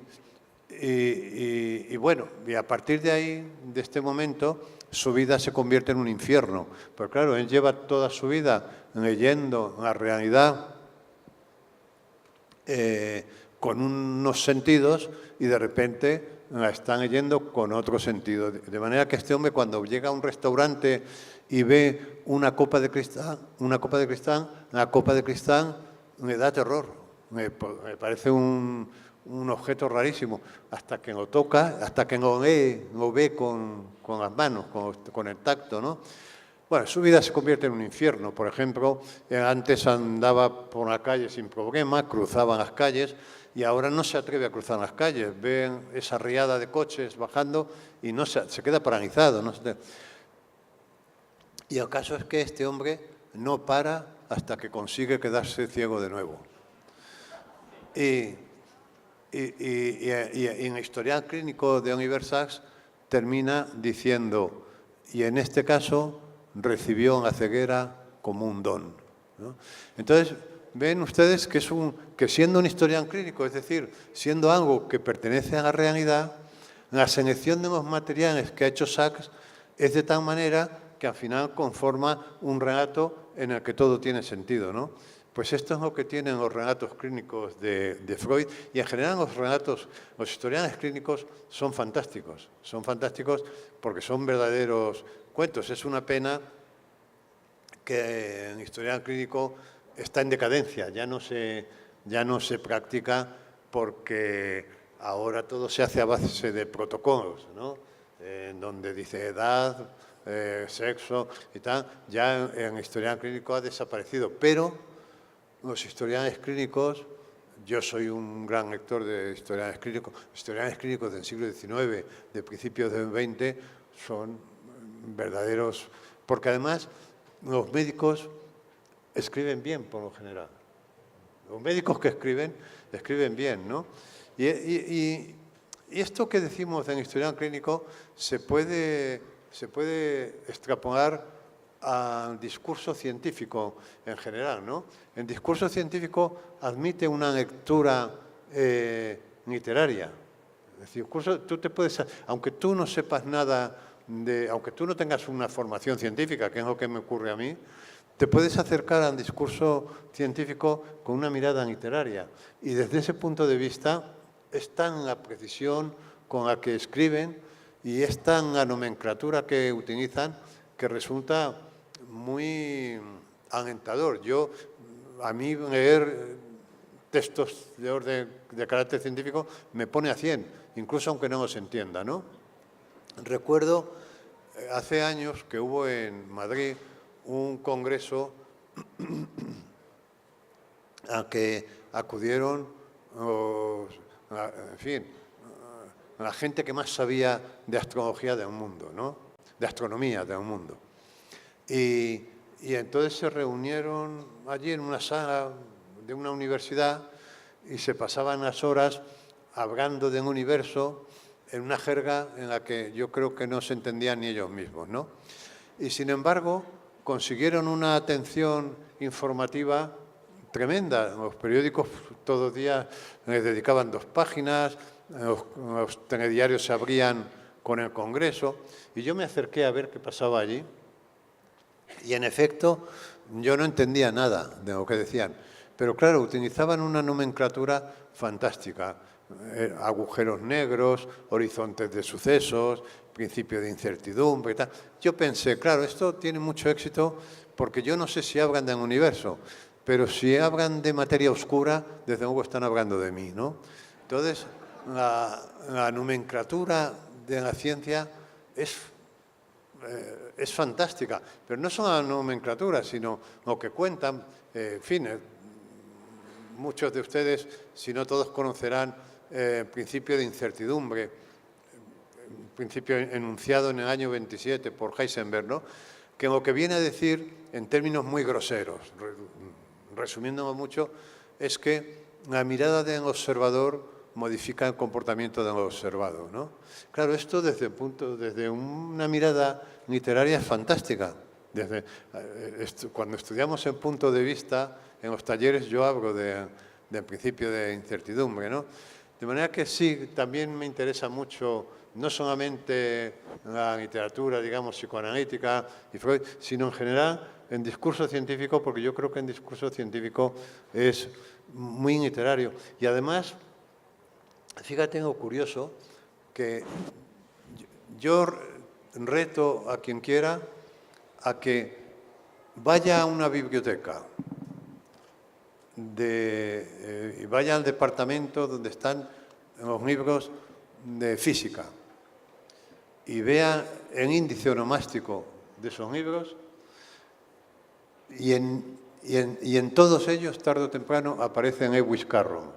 bueno, y a partir de ahí, de este momento, su vida se convierte en un infierno. Pero claro, él lleva toda su vida leyendo la realidad con unos sentidos y de repente la están leyendo con otro sentido. De manera que este hombre, cuando llega a un restaurante y ve una copa de cristal, la copa de cristal me da terror. Me parece un objeto rarísimo, hasta que lo toca, hasta que lo ve con las manos, con el tacto, ¿no? Bueno, su vida se convierte en un infierno. Por ejemplo, antes andaba por la calle sin problema, cruzaba las calles, y ahora no se atreve a cruzar las calles. Ve esa riada de coches bajando y no se queda paralizado. Y el caso es que este hombre no para hasta que consigue quedarse ciego de nuevo. Y en el historial clínico de Oliver Sacks termina diciendo, y en este caso recibió la ceguera como un don, ¿no? Entonces, ven ustedes que siendo un historial clínico, es decir, siendo algo que pertenece a la realidad, la selección de los materiales que ha hecho Sacks es de tal manera que al final conforma un relato en el que todo tiene sentido, ¿no? Pues esto es lo que tienen los relatos clínicos de Freud, y en general los historiales clínicos son fantásticos porque son verdaderos cuentos. Es una pena que el historial clínico está en decadencia, ya no se practica porque ahora todo se hace a base de protocolos, ¿no? En donde dice edad, sexo y tal. Ya en el historial clínico ha desaparecido, pero los historiales clínicos, yo soy un gran lector de historiales clínicos del siglo XIX, de principios del XX, son verdaderos, porque además los médicos escriben bien por lo general. Los médicos que escriben bien, ¿no? Y esto que decimos en historial clínico se puede extrapolar al discurso científico en general, ¿no? El discurso científico admite una lectura literaria. El discurso, tú te puedes, aunque tú no sepas nada aunque tú no tengas una formación científica, que es lo que me ocurre a mí, te puedes acercar al discurso científico con una mirada literaria. Y desde ese punto de vista es tan la precisión con la que escriben y es tan la nomenclatura que utilizan que resulta muy alentador. A mí leer textos de orden de carácter científico, me pone a 100, incluso aunque no los entienda, ¿no? Recuerdo hace años que hubo en Madrid un congreso a que acudieron, en fin, la gente que más sabía de astrología del mundo, ¿no? De astronomía del mundo. Y entonces se reunieron allí en una sala de una universidad y se pasaban las horas hablando del universo en una jerga en la que yo creo que no se entendían ni ellos mismos, ¿no? Y sin embargo consiguieron una atención informativa tremenda. Los periódicos todos los días les dedicaban 2 páginas, los telediarios se abrían con el Congreso, y yo me acerqué a ver qué pasaba allí, y en efecto yo no entendía nada de lo que decían, pero claro, utilizaban una nomenclatura fantástica, agujeros negros, horizontes de sucesos, principio de incertidumbre y tal. Yo pensé, claro, esto tiene mucho éxito porque yo no sé si hablan del universo, pero si hablan de materia oscura, desde luego están hablando de mí, ¿no? Entonces, la nomenclatura de la ciencia es fantástica, pero no son la nomenclatura, sino lo que cuentan. En fin, muchos de ustedes, si no todos, conocerán el principio de incertidumbre, principio enunciado en el año 27 por Heisenberg, ¿no? Que lo que viene a decir, en términos muy groseros, resumiéndolo mucho, es que la mirada del observador modifica el comportamiento del observado, ¿no? Claro, esto desde una mirada literaria es fantástica. Cuando estudiamos el punto de vista, en los talleres yo hablo del principio de incertidumbre, ¿no? De manera que sí, también me interesa mucho, no solamente la literatura, digamos, psicoanalítica y Freud, sino en general en discurso científico, porque yo creo que en discurso científico es muy literario. Y además, fíjate lo curioso, que yo reto a quien quiera a que vaya a una biblioteca y vaya al departamento donde están los libros de física y vea el índice onomástico de esos libros, y en todos ellos, tarde o temprano, aparece Lewis Carroll,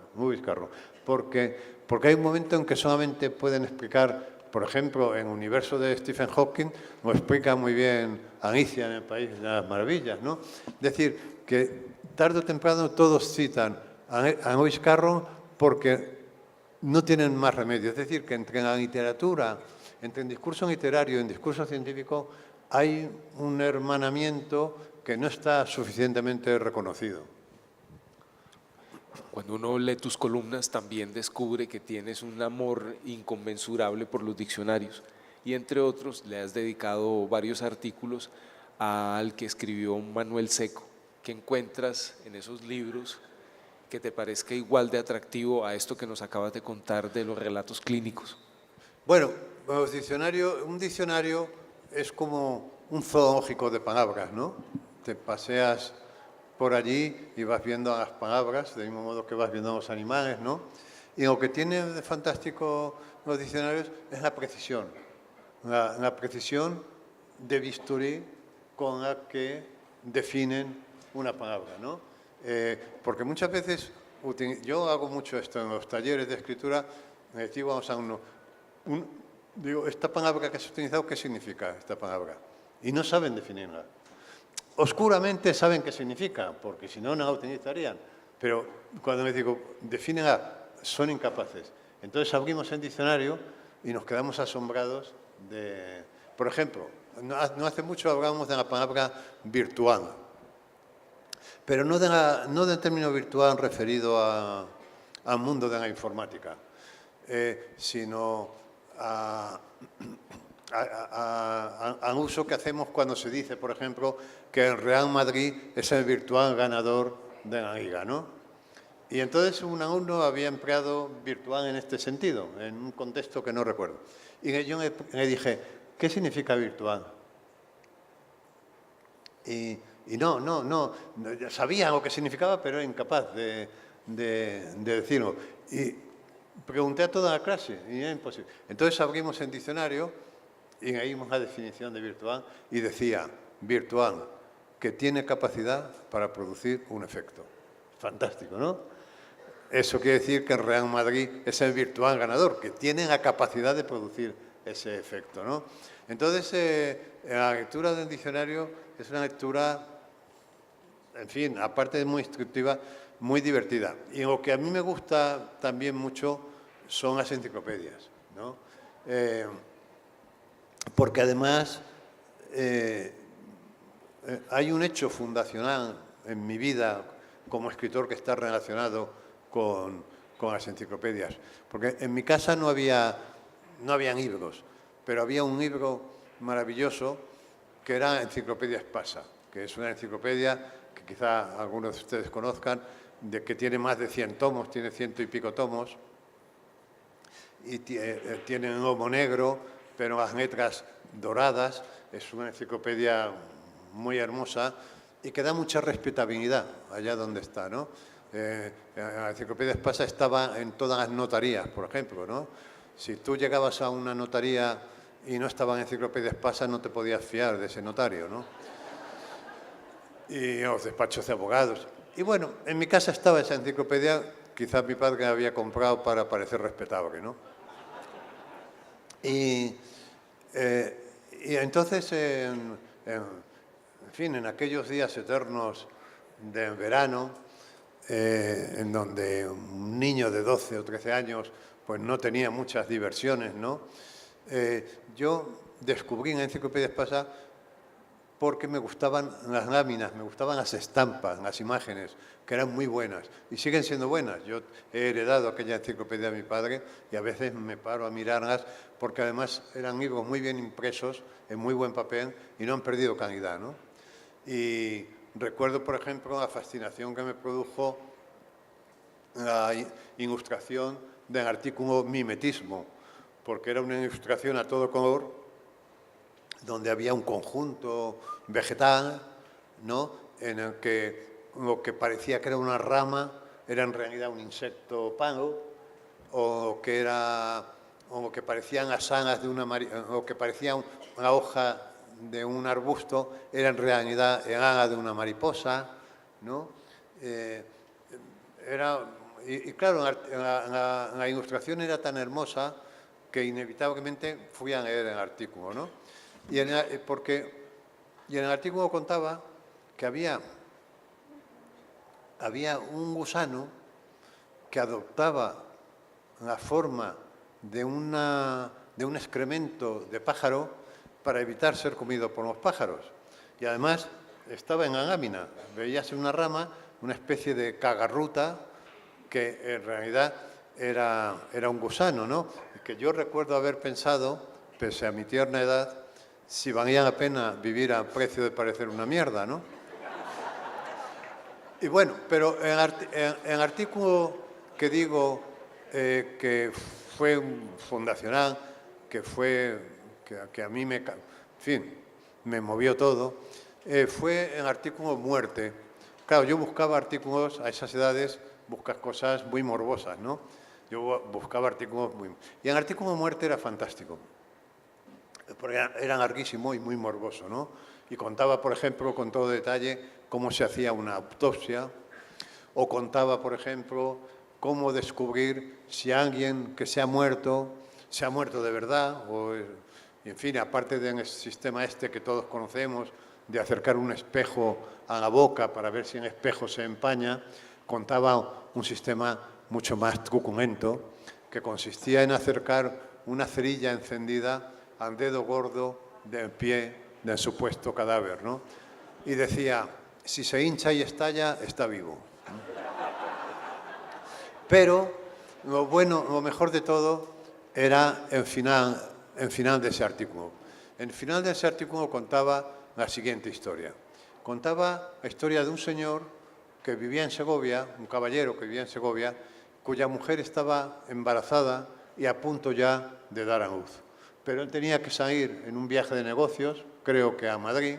porque hay un momento en que solamente pueden explicar, por ejemplo, en el universo de Stephen Hawking, lo explica muy bien Alicia en el País de las Maravillas, ¿no? Es decir, que tarde o temprano todos citan a Lewis Carroll porque no tienen más remedio. Es decir, que entre la literatura, entre el discurso literario y el discurso científico, hay un hermanamiento que no está suficientemente reconocido. Cuando uno lee tus columnas también descubre que tienes un amor inconmensurable por los diccionarios, y entre otros le has dedicado varios artículos al que escribió Manuel Seco. ¿Qué encuentras en esos libros que te parezca igual de atractivo a esto que nos acabas de contar de los relatos clínicos? Bueno, un diccionario es como un zoológico de palabras, ¿no? Te paseas por allí y vas viendo las palabras, del mismo modo que vas viendo los animales, ¿no? Y lo que tiene de fantástico los diccionarios es la precisión. La precisión de bisturí con la que definen una palabra, ¿no? Porque muchas veces, yo hago mucho esto en los talleres de escritura, le digo a los alumnos, digo, esta palabra que has utilizado, ¿qué significa esta palabra? Y no saben definirla. Oscuramente saben qué significa, porque si no, no la utilizarían. Pero cuando les digo, defínela, son incapaces. Entonces abrimos el diccionario y nos quedamos asombrados de... Por ejemplo, no hace mucho hablábamos de la palabra virtual, pero no del término virtual referido al mundo de la informática, sino al uso que hacemos cuando se dice, por ejemplo, que el Real Madrid es el virtual ganador de la Liga, ¿no? Y entonces un alumno había empleado virtual en este sentido, en un contexto que no recuerdo. Y yo le dije, ¿qué significa virtual? Y no, sabía lo que significaba, pero era incapaz de de decirlo. Y pregunté a toda la clase y era imposible. Entonces abrimos el diccionario y leímos la definición de virtual y decía, virtual, que tiene capacidad para producir un efecto. Fantástico, ¿no? Eso quiere decir que el Real Madrid es el virtual ganador, que tiene la capacidad de producir ese efecto, ¿no? Entonces, la lectura del diccionario es una lectura, en fin, aparte de muy instructiva, muy divertida. Y lo que a mí me gusta también mucho son las enciclopedias, ¿no? Porque además hay un hecho fundacional en mi vida como escritor que está relacionado con las enciclopedias. Porque en mi casa no había libros, pero había un libro maravilloso que era Enciclopedia Espasa, que es una enciclopedia que quizá algunos de ustedes conozcan, que tiene más de 100 tomos, tiene 100 y pico tomos, y tiene un lomo negro, pero las letras doradas. Es una enciclopedia muy hermosa y que da mucha respetabilidad allá donde está, ¿no? La Enciclopedia Espasa estaba en todas las notarías, por ejemplo, ¿no? Si tú llegabas a una notaría y no estaba en Enciclopedia Espasa, no te podías fiar de ese notario, ¿no? Y los despachos de abogados. Y bueno, en mi casa estaba esa enciclopedia, quizás mi padre la había comprado para parecer respetable, ¿no? Y entonces, en fin, en aquellos días eternos del verano, en donde un niño de 12 o 13 años pues no tenía muchas diversiones, ¿no? Yo descubrí en la Enciclopedia Espasa porque me gustaban las láminas, me gustaban las estampas, las imágenes, que eran muy buenas y siguen siendo buenas. Yo he heredado aquella enciclopedia de mi padre y a veces me paro a mirarlas porque además eran libros muy bien impresos, en muy buen papel y no han perdido calidad, ¿no? Y recuerdo, por ejemplo, la fascinación que me produjo la ilustración del artículo Mimetismo, porque era una ilustración a todo color donde había un conjunto vegetal, ¿no? En el que lo que parecía que era una rama era en realidad un insecto palo, o que parecían las alas de una o que parecía una hoja de un arbusto era en realidad el ala de una mariposa, ¿no? Y claro, la ilustración era tan hermosa que inevitablemente fui a leer el artículo, ¿no? Y en el artículo contaba que había un gusano que adoptaba la forma de un excremento de pájaro para evitar ser comido por los pájaros. Y además estaba en la lámina, veíase una rama, una especie de cagarruta, que en realidad era un gusano, ¿no? Que yo recuerdo haber pensado, pese a mi tierna edad, si valía la pena vivir a precio de parecer una mierda, ¿no? Y bueno, pero en el artículo que digo que fue fundacional, que a mí me movió todo, fue el artículo Muerte. Claro, yo buscaba artículos a esas edades, buscas cosas muy morbosas, ¿no? Yo buscaba artículos muy... Y el artículo Muerte era fantástico, porque era larguísimo y muy morboso, ¿no? Y contaba, por ejemplo, con todo detalle cómo se hacía una autopsia, o contaba, por ejemplo, cómo descubrir si alguien que se ha muerto de verdad, y en fin, aparte del sistema este que todos conocemos, de acercar un espejo a la boca para ver si el espejo se empaña, contaba un sistema mucho más truculento, que consistía en acercar una cerilla encendida al dedo gordo del pie del supuesto cadáver, ¿no? Y decía, si se hincha y estalla, está vivo. Pero lo mejor de todo era el final de ese artículo. El final de ese artículo contaba la siguiente historia. Contaba la historia de un señor que vivía en Segovia, un caballero que vivía en Segovia, cuya mujer estaba embarazada y a punto ya de dar a luz. Pero él tenía que salir en un viaje de negocios, creo que a Madrid,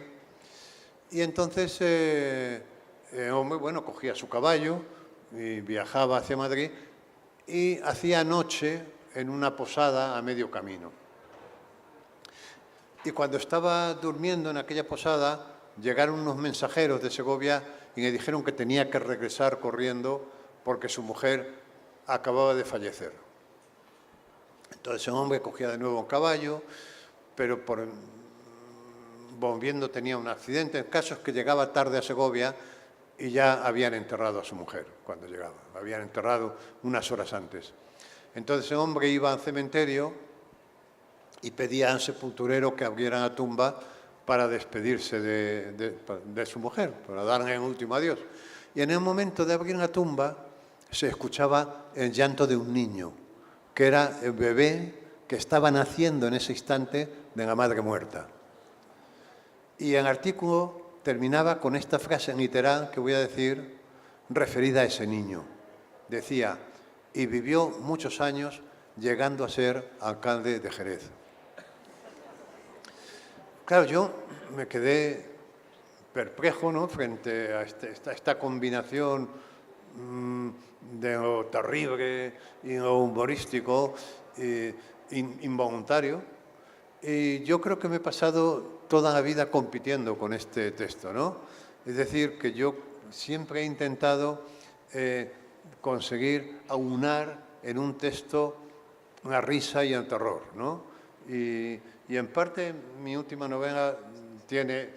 y entonces el hombre, bueno, cogía su caballo y viajaba hacia Madrid y hacía noche en una posada a medio camino. Y cuando estaba durmiendo en aquella posada, llegaron unos mensajeros de Segovia y me dijeron que tenía que regresar corriendo porque su mujer acababa de fallecer. Entonces ese hombre cogía de nuevo un caballo, pero volviendo tenía un accidente. El caso es que llegaba tarde a Segovia y ya habían enterrado a su mujer cuando llegaba. La habían enterrado unas horas antes. Entonces ese hombre iba al cementerio y pedía al sepulturero que abrieran la tumba para despedirse de su mujer, para darle un último adiós. Y en el momento de abrir la tumba se escuchaba el llanto de un niño, que era el bebé que estaba naciendo en ese instante de la madre muerta. Y el artículo terminaba con esta frase literal que voy a decir, referida a ese niño. Decía, y vivió muchos años llegando a ser alcalde de Jerez. Claro, yo me quedé perplejo, ¿no?, frente a esta combinación de lo terrible y lo humorístico, involuntario. Y yo creo que me he pasado toda la vida compitiendo con este texto, ¿no? Es decir, que yo siempre he intentado conseguir aunar en un texto la risa y el terror, ¿no? Y en parte mi última novela tiene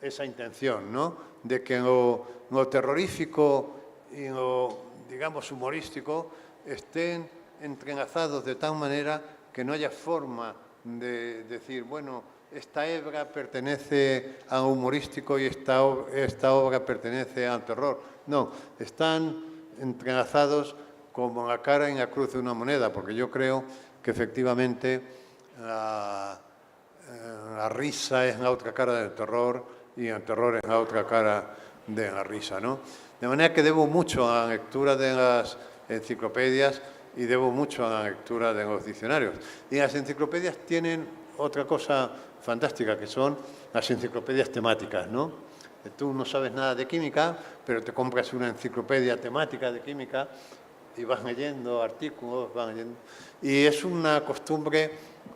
esa intención, ¿no?, de que lo terrorífico y lo, digamos, humorístico estén entrelazados de tal manera que no haya forma de decir, bueno, esta obra pertenece al humorístico y esta obra pertenece al terror. No, están entrelazados como la cara y la cruz de una moneda, porque yo creo que efectivamente la risa es la otra cara del terror y el terror es la otra cara de la risa, ¿no? De manera que debo mucho a la lectura de las enciclopedias y debo mucho a la lectura de los diccionarios. Y las enciclopedias tienen otra cosa fantástica, que son las enciclopedias temáticas, ¿no? Tú no sabes nada de química, pero te compras una enciclopedia temática de química y vas leyendo artículos, vas leyendo. Y es una costumbre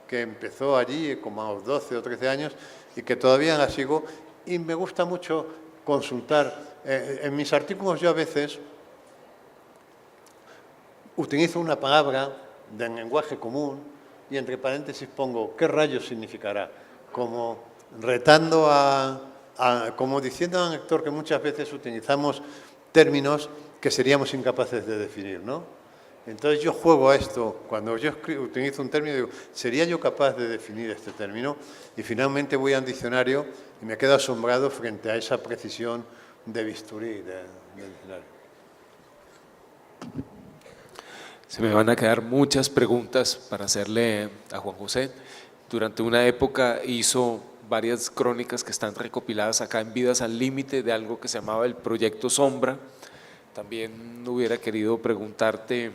que empezó allí como a los 12 o 13 años y que todavía la sigo, y me gusta mucho consultar. En mis artículos yo a veces utilizo una palabra del lenguaje común y entre paréntesis pongo ¿qué rayos significará? Como retando como diciendo al lector que muchas veces utilizamos términos que seríamos incapaces de definir, ¿no? Entonces yo juego a esto, cuando yo utilizo un término, digo, ¿sería yo capaz de definir este término? Y finalmente voy al diccionario y me quedo asombrado frente a esa precisión de bisturí del diccionario. Se me van a quedar muchas preguntas para hacerle a Juan José. Durante una época hizo varias crónicas que están recopiladas acá en Vidas al Límite de algo que se llamaba el Proyecto Sombra. También hubiera querido preguntarte,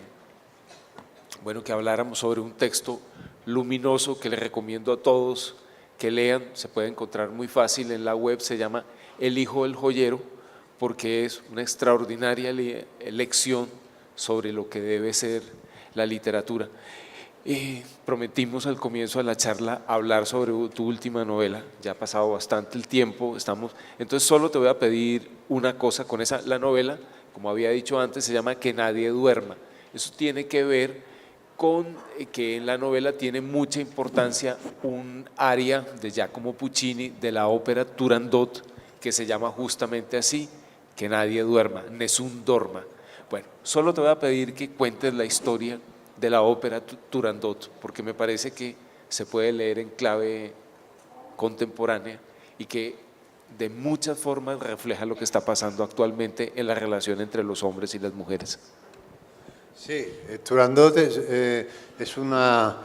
bueno, que habláramos sobre un texto luminoso que le recomiendo a todos que lean. Se puede encontrar muy fácil en la web, se llama El Hijo del Joyero, porque es una extraordinaria lección sobre lo que debe ser la literatura. Prometimos al comienzo de la charla hablar sobre tu última novela, ya ha pasado bastante el tiempo, entonces solo te voy a pedir una cosa con la novela, como había dicho antes, se llama Que nadie duerma. Eso tiene que ver con que en la novela tiene mucha importancia un aria de Giacomo Puccini de la ópera Turandot, que se llama justamente así, Que nadie duerma, Nessun dorma. Bueno, solo te voy a pedir que cuentes la historia de la ópera Turandot, porque me parece que se puede leer en clave contemporánea y que de muchas formas refleja lo que está pasando actualmente en la relación entre los hombres y las mujeres. Sí, Turandot es una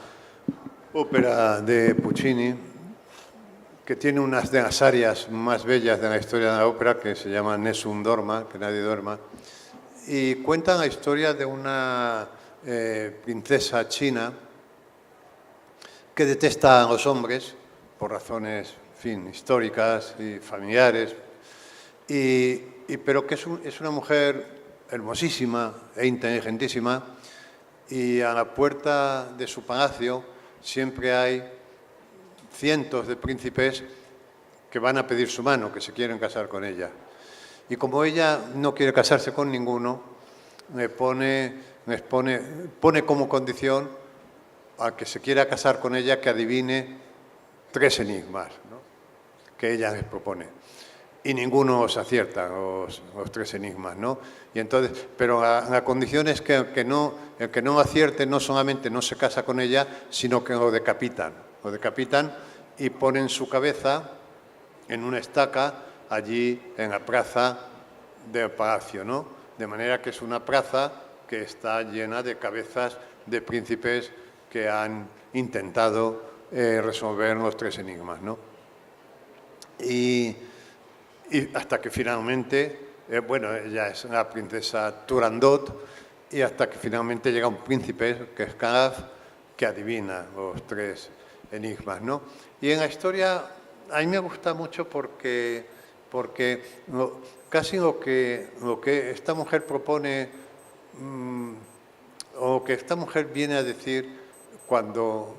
ópera de Puccini que tiene unas de las arias más bellas de la historia de la ópera, que se llama Nessun dorma, que nadie duerma, y cuenta la historia de una princesa china que detesta a los hombres por razones, en fin, históricas y familiares, pero que es una mujer hermosísima e inteligentísima, y a la puerta de su palacio siempre hay cientos de príncipes que van a pedir su mano, que se quieren casar con ella. Y como ella no quiere casarse con ninguno, pone como condición al que se quiera casar con ella que adivine 3 enigmas, ¿no?, que ella les propone. Y ninguno os acierta los 3 enigmas, ¿no? Y entonces, pero la condición es que el que no acierte no solamente no se casa con ella, sino que lo decapitan. Lo decapitan y ponen su cabeza en una estaca allí en la plaza del palacio, ¿no? De manera que es una plaza que está llena de cabezas de príncipes que han intentado resolver los 3 enigmas, ¿no? Y hasta que finalmente, bueno, ella es la princesa Turandot, y hasta que finalmente llega un príncipe, que es Calaf, que adivina los 3 enigmas, ¿no? Y en la historia a mí me gusta mucho porque casi lo que esta mujer propone, o lo que esta mujer viene a decir cuando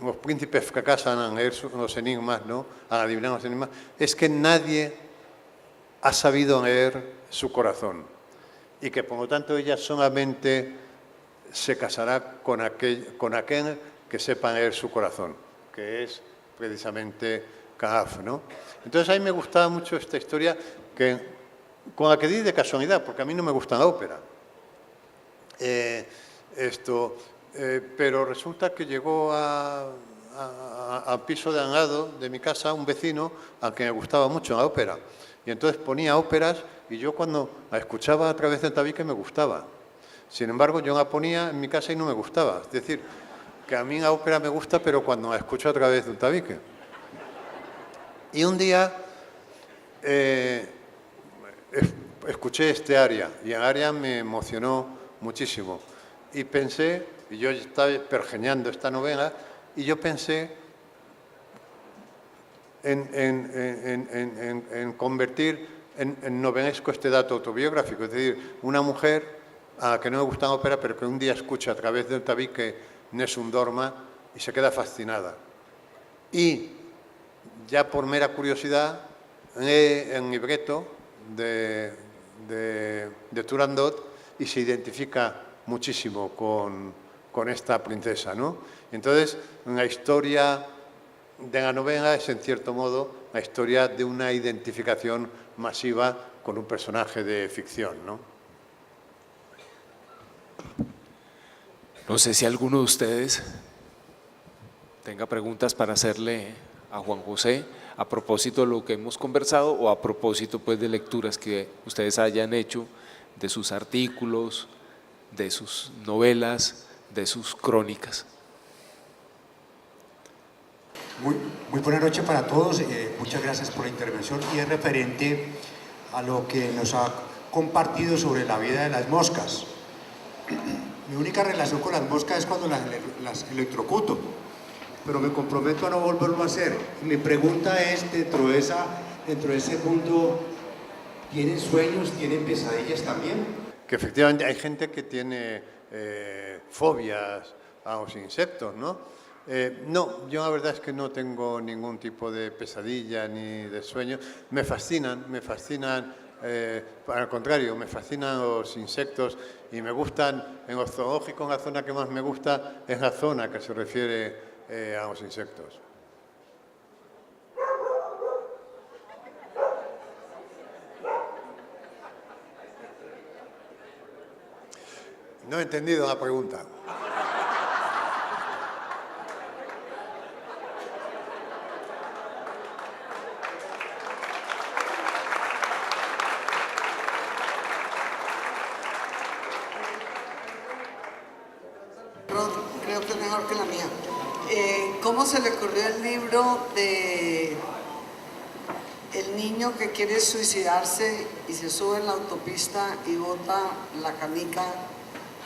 los príncipes fracasan a leer los enigmas, ¿no?, a adivinar los enigmas, es que nadie ha sabido leer su corazón y que por lo tanto ella solamente se casará con aquel que sepa leer su corazón, que es precisamente Calaf, ¿no? Entonces a mí me gustaba mucho esta historia, con la que di de casualidad, porque a mí no me gusta la ópera. Pero resulta que llegó al piso de al lado de mi casa un vecino al que me gustaba mucho la ópera. Y entonces ponía óperas y yo cuando la escuchaba a través del tabique me gustaba. Sin embargo, yo la ponía en mi casa y no me gustaba. Es decir, que a mí la ópera me gusta, pero cuando la escucho a través de un tabique. Y un día escuché este aria y el aria me emocionó muchísimo. Y pensé, y yo estaba pergeñando esta novela, y yo pensé en convertir en novelesco este dato autobiográfico. Es decir, una mujer a la que no le gusta la ópera, pero que un día escucha a través del tabique Nessun Dorma y se queda fascinada. Y ya por mera curiosidad, lee el libreto de Turandot y se identifica muchísimo con esta princesa, ¿no? Entonces, la historia de la novela es, en cierto modo, la historia de una identificación masiva con un personaje de ficción, ¿no? No sé si alguno de ustedes tenga preguntas para hacerle a Juan José a propósito de lo que hemos conversado o a propósito, pues, de lecturas que ustedes hayan hecho de sus artículos, de sus novelas, de sus crónicas. Muy buena noche para todos, muchas gracias por la intervención, y es referente a lo que nos ha compartido sobre la vida de las moscas. Mi única relación con las moscas es cuando las electrocuto, pero me comprometo a no volverlo a hacer. Mi pregunta es, dentro de ese mundo, ¿tienen sueños, tienen pesadillas también? Que efectivamente hay gente que tiene fobias a los insectos, ¿no? No, yo la verdad es que no tengo ningún tipo de pesadilla ni de sueño. Me fascinan, al contrario, me fascinan los insectos y me gustan, en los zoológicos, la zona que más me gusta es la zona que se refiere a los insectos. No he entendido la pregunta. Creo que es mejor que la mía. ¿Cómo se le ocurrió el libro de el niño que quiere suicidarse y se sube en la autopista y bota la canica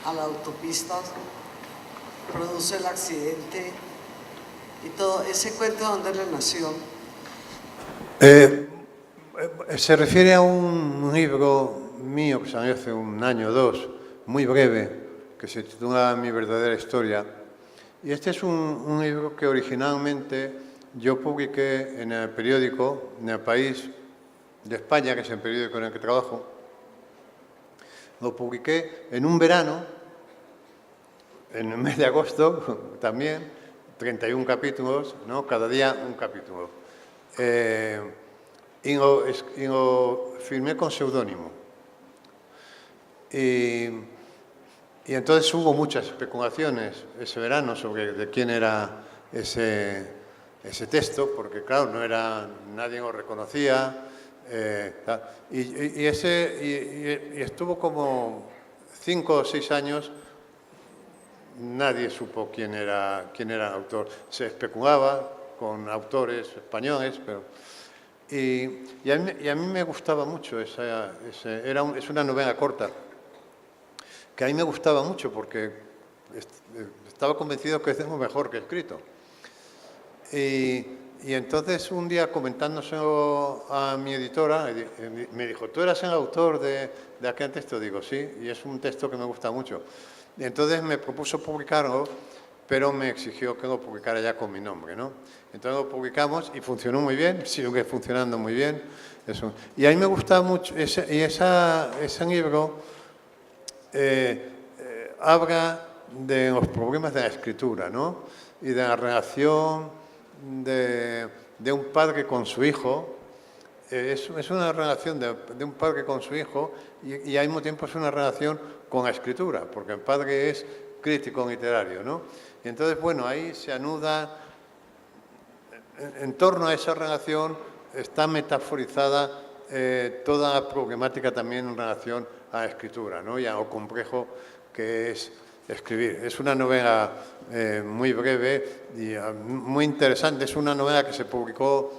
a la autopista, produce el accidente y todo? ¿Ese cuento de dónde le nació? Se refiere a un libro mío que salió hace un año o dos, muy breve, que se titula Mi verdadera historia. Y este es un libro que originalmente yo publiqué en el periódico, en El País de España, que es el periódico en el que trabajo. Lo publiqué en un verano, en el mes de agosto también, 31 capítulos, ¿no? Cada día un capítulo. Y lo firmé con seudónimo. Y entonces hubo muchas especulaciones ese verano sobre de quién era ese texto, porque claro, nadie lo reconocía. Y estuvo como 5 o 6 años, nadie supo quién era el autor. Se especulaba con autores españoles, pero... Y a mí me gustaba mucho, es una novela corta, que a mí me gustaba mucho porque estaba convencido que es lo mejor que he escrito. Y entonces un día comentándoselo a mi editora, me dijo, ¿tú eras el autor de aquel texto? Digo, sí, y es un texto que me gusta mucho. Y entonces me propuso publicarlo, pero me exigió que lo publicara ya con mi nombre, ¿no? Entonces lo publicamos y funcionó muy bien, sigue funcionando muy bien. Eso. Y a mí me gusta mucho, ese libro habla de los problemas de la escritura, ¿no? Y de la relación de un padre con su hijo. Es una relación de un padre con su hijo y al mismo tiempo es una relación con la escritura, porque el padre es crítico literario, ¿no? Y entonces, bueno, ahí se anuda, en torno a esa relación está metaforizada toda la problemática también en relación a la escritura, ¿no? Y a lo complejo que es escribir. Es una novela muy breve y muy interesante. Es una novela que se publicó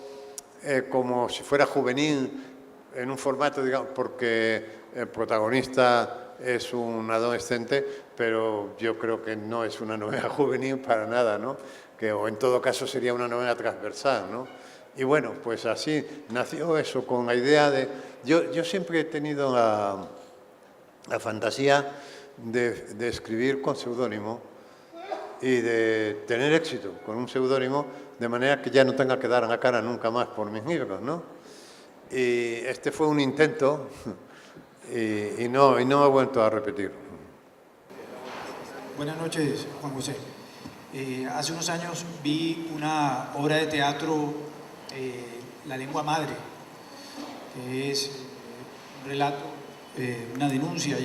como si fuera juvenil, en un formato, digamos, porque el protagonista es un adolescente, pero yo creo que no es una novela juvenil para nada, ¿no? O en todo caso sería una novela transversal, ¿no? Y bueno, pues así nació eso, con la idea de... Yo siempre he tenido la fantasía de escribir con seudónimo y de tener éxito con un seudónimo, de manera que ya no tenga que dar la cara nunca más por mis libros, ¿no? Y este fue un intento y no he vuelto a repetir. Buenas noches, Juan José. Hace unos años vi una obra de teatro, La lengua madre, que es un relato, una denuncia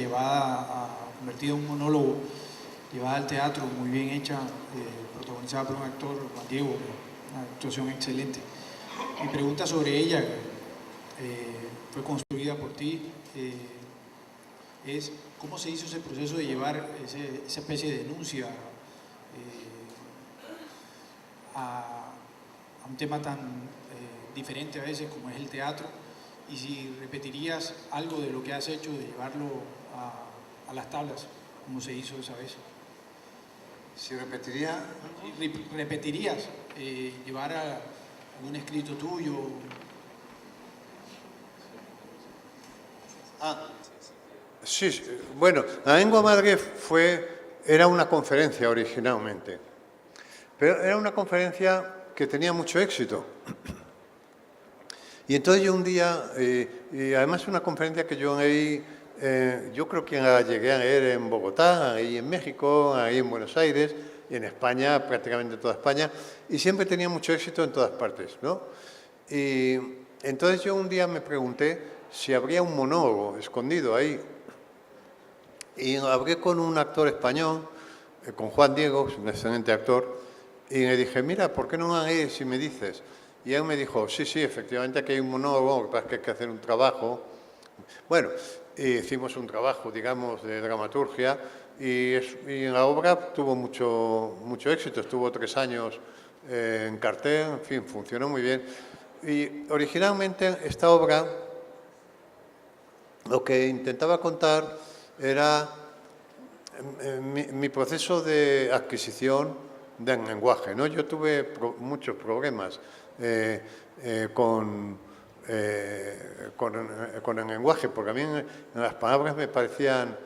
convertida en un monólogo, llevada al teatro, muy bien hecha, protagonizada por un actor, Juan Diego, una actuación excelente. Mi pregunta sobre ella, fue construida por ti, es cómo se hizo ese proceso de llevar esa especie de denuncia a un tema tan diferente a veces como es el teatro, y si repetirías algo de lo que has hecho de llevarlo a las tablas, como se hizo esa vez. Si repetiría... ¿Repetirías llevar a algún escrito tuyo? Sí, bueno, La lengua madre era una conferencia originalmente, pero era una conferencia que tenía mucho éxito. Y entonces yo un día, y además una conferencia que yo leí, yo creo que la llegué a leer en Bogotá, ahí en México, ahí en Buenos Aires, y en España, prácticamente en toda España, y siempre tenía mucho éxito en todas partes, ¿no? Y entonces yo un día me pregunté si habría un monólogo escondido ahí. Y hablé con un actor español, con Juan Diego, un excelente actor, y le dije, mira, ¿por qué no lees y me dices? Y él me dijo, sí, efectivamente aquí hay un monólogo, lo que pasa es que hay que hacer un trabajo. Bueno, hicimos un trabajo, digamos, de dramaturgia, y la obra tuvo mucho éxito, estuvo 3 años en cartel, en fin, funcionó muy bien. Y originalmente esta obra lo que intentaba contar era mi proceso de adquisición del lenguaje, ¿no? Yo tuve muchos problemas con con el lenguaje, porque a mí en las palabras me parecían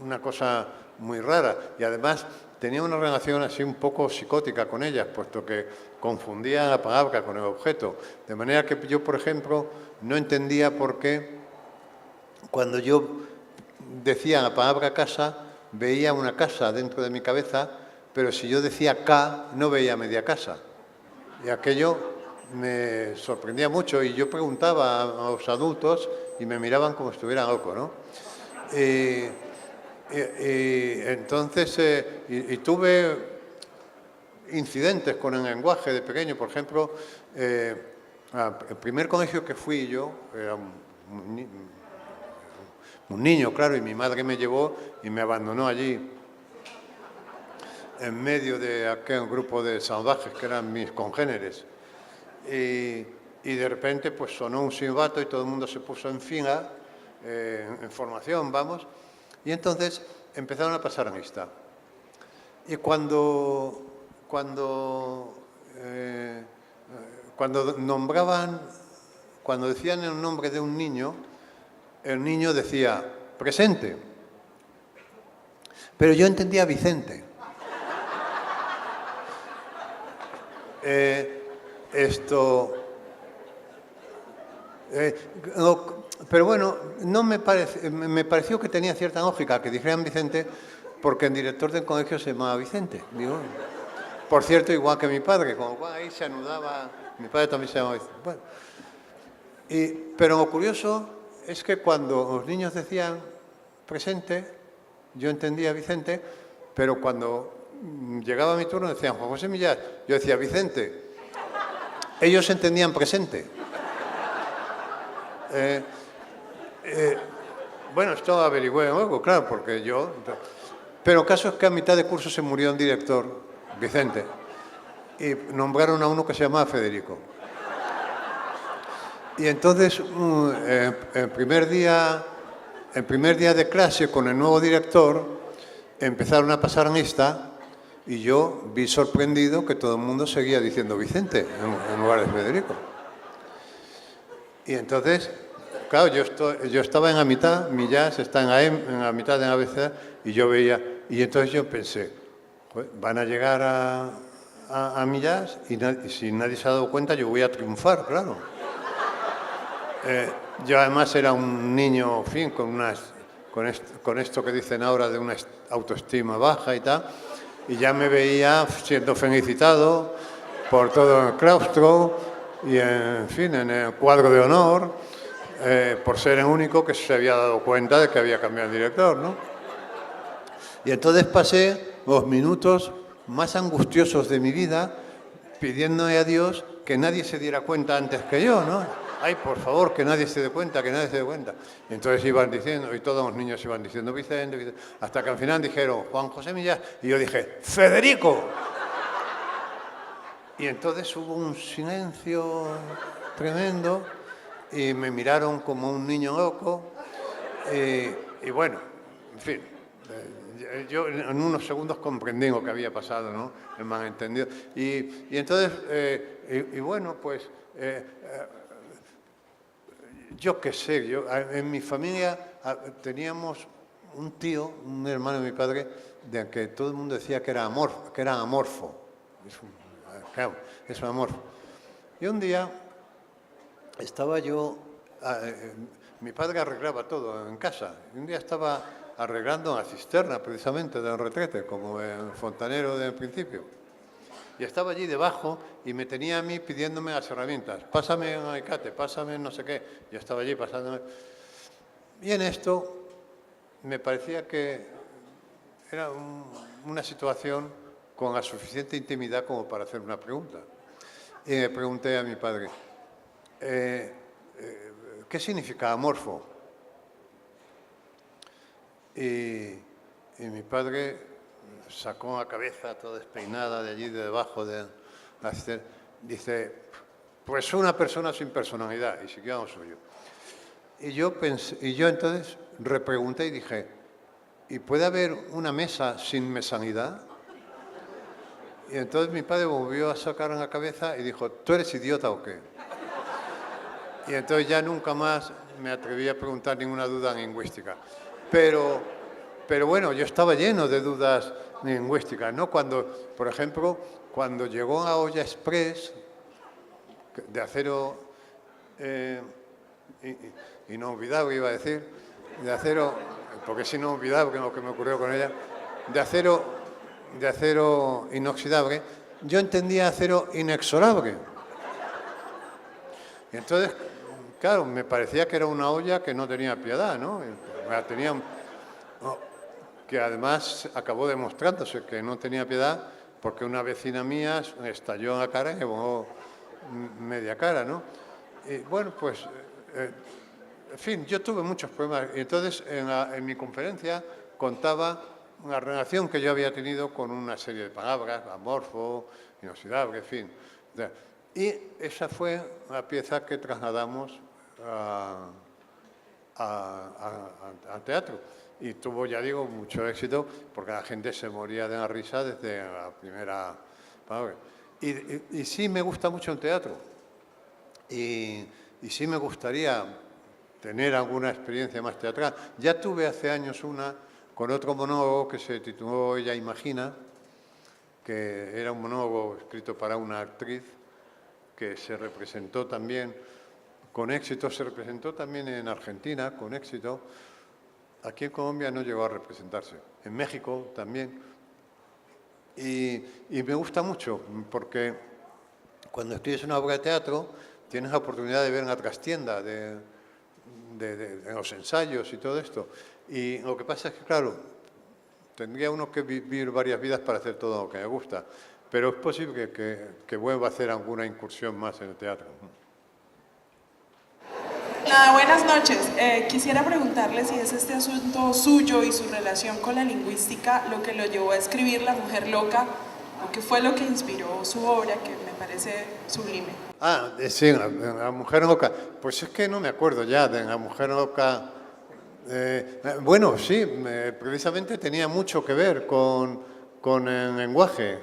una cosa muy rara y además tenía una relación así un poco psicótica con ellas, puesto que confundía la palabra con el objeto. De manera que yo, por ejemplo, no entendía por qué cuando yo decía la palabra casa, veía una casa dentro de mi cabeza, pero si yo decía K, no veía media casa. Y aquello me sorprendía mucho y yo preguntaba a los adultos y me miraban como si estuviera loco, ¿no? Entonces, tuve incidentes con el lenguaje de pequeño. Por ejemplo, el primer colegio que fui yo, era un niño, claro, y mi madre me llevó y me abandonó allí, en medio de aquel grupo de salvajes que eran mis congéneres. Y de repente pues sonó un silbato y todo el mundo se puso en fila, en formación, vamos, y entonces empezaron a pasar lista. Y cuando nombraban, cuando decían el nombre de un niño, el niño decía, presente. Pero yo entendía Vicente. Pero bueno, no me pareció que tenía cierta lógica que dijeran Vicente, porque el director del colegio se llamaba Vicente. Digo, por cierto, igual que mi padre, con lo cual ahí se anudaba, mi padre también se llamaba Vicente. Bueno, pero lo curioso es que cuando los niños decían presente, yo entendía Vicente, pero cuando llegaba mi turno decían Juan José Millás, yo decía Vicente. Ellos entendían presente. Bueno, esto averigüé luego, claro, porque yo... Pero el caso es que a mitad de curso se murió un director, Vicente, y nombraron a uno que se llamaba Federico. Y entonces, el primer día de clase con el nuevo director, empezaron a pasar lista y yo vi sorprendido que todo el mundo seguía diciendo Vicente en lugar de Federico. Y entonces, claro, yo estaba en la mitad, Millás está en la mitad de la ABC, y yo veía, y entonces yo pensé, van a llegar a Millás y si nadie se ha dado cuenta yo voy a triunfar, claro. Yo además era un niño, en fin, con esto que dicen ahora de una autoestima baja y tal, y ya me veía siendo felicitado por todo el claustro y, en fin, en el cuadro de honor, por ser el único que se había dado cuenta de que había cambiado el director, ¿no? Y entonces pasé los minutos más angustiosos de mi vida pidiéndole a Dios que nadie se diera cuenta antes que yo, ¿no? Ay, por favor, que nadie se dé cuenta, que nadie se dé cuenta. Y entonces iban diciendo, y todos los niños iban diciendo Vicente, Vicente, hasta que al final dijeron Juan José Millás, y yo dije, ¡Federico! Y entonces hubo un silencio tremendo, y me miraron como un niño loco, y bueno, en fin, yo en unos segundos comprendí lo que había pasado, ¿no? El malentendido. Y entonces, y bueno, pues... yo qué sé, en mi familia teníamos un tío, un hermano de mi padre, de que todo el mundo decía que era amorfo. Claro, es un amorfo. Y un día estaba yo, mi padre arreglaba todo en casa, y un día estaba arreglando la cisterna precisamente del retrete, como el fontanero del principio. Y estaba allí debajo y me tenía a mí pidiéndome las herramientas. Pásame un alicate, pásame no sé qué. Yo estaba allí pasándome. Y en esto me parecía que era una situación con la suficiente intimidad como para hacer una pregunta. Y le pregunté a mi padre, ¿qué significa amorfo? Y mi padre sacó la cabeza toda despeinada de allí, de debajo de la cisterna. Dice, pues una persona sin personalidad, y siguió a lo suyo. Y yo entonces repregunté y dije, ¿y puede haber una mesa sin mesanidad? Y entonces mi padre volvió a sacar la cabeza y dijo, ¿tú eres idiota o qué? Y entonces ya nunca más me atreví a preguntar ninguna duda lingüística. Pero bueno, yo estaba lleno de dudas lingüísticas, ¿no? Cuando, por ejemplo, cuando llegó a Olla Express, de acero inolvidable, iba a decir, de acero, porque es inolvidable lo que me ocurrió con ella, de acero inoxidable, yo entendía acero inexorable. Y entonces, claro, me parecía que era una olla que no tenía piedad, ¿no? Que además acabó demostrándose que no tenía piedad porque una vecina mía estalló en la cara y me voló media cara, ¿no? Y bueno, pues, en fin, yo tuve muchos problemas. Y entonces, en mi conferencia contaba una relación que yo había tenido con una serie de palabras, amorfo, inoxidable, en fin. Y esa fue la pieza que trasladamos al teatro. Y tuvo, ya digo, mucho éxito porque la gente se moría de la risa desde la primera palabra. Y sí me gusta mucho el teatro. Y sí me gustaría tener alguna experiencia más teatral. Ya tuve hace años una con otro monólogo que se tituló Ella Imagina, que era un monólogo escrito para una actriz que se representó también con éxito, se representó también en Argentina con éxito. Aquí en Colombia no llegó a representarse, en México también. Y me gusta mucho porque cuando escribes una obra de teatro tienes la oportunidad de ver en la trastienda, de los ensayos y todo esto. Y lo que pasa es que, claro, tendría uno que vivir varias vidas para hacer todo lo que me gusta, pero es posible que vuelva a hacer alguna incursión más en el teatro. Nada, buenas noches. Quisiera preguntarle si es este asunto suyo y su relación con la lingüística lo que lo llevó a escribir La Mujer Loca, o qué fue lo que inspiró su obra, que me parece sublime. Sí, la Mujer Loca. Pues es que no me acuerdo ya de La Mujer Loca. Bueno, sí, precisamente tenía mucho que ver con el lenguaje,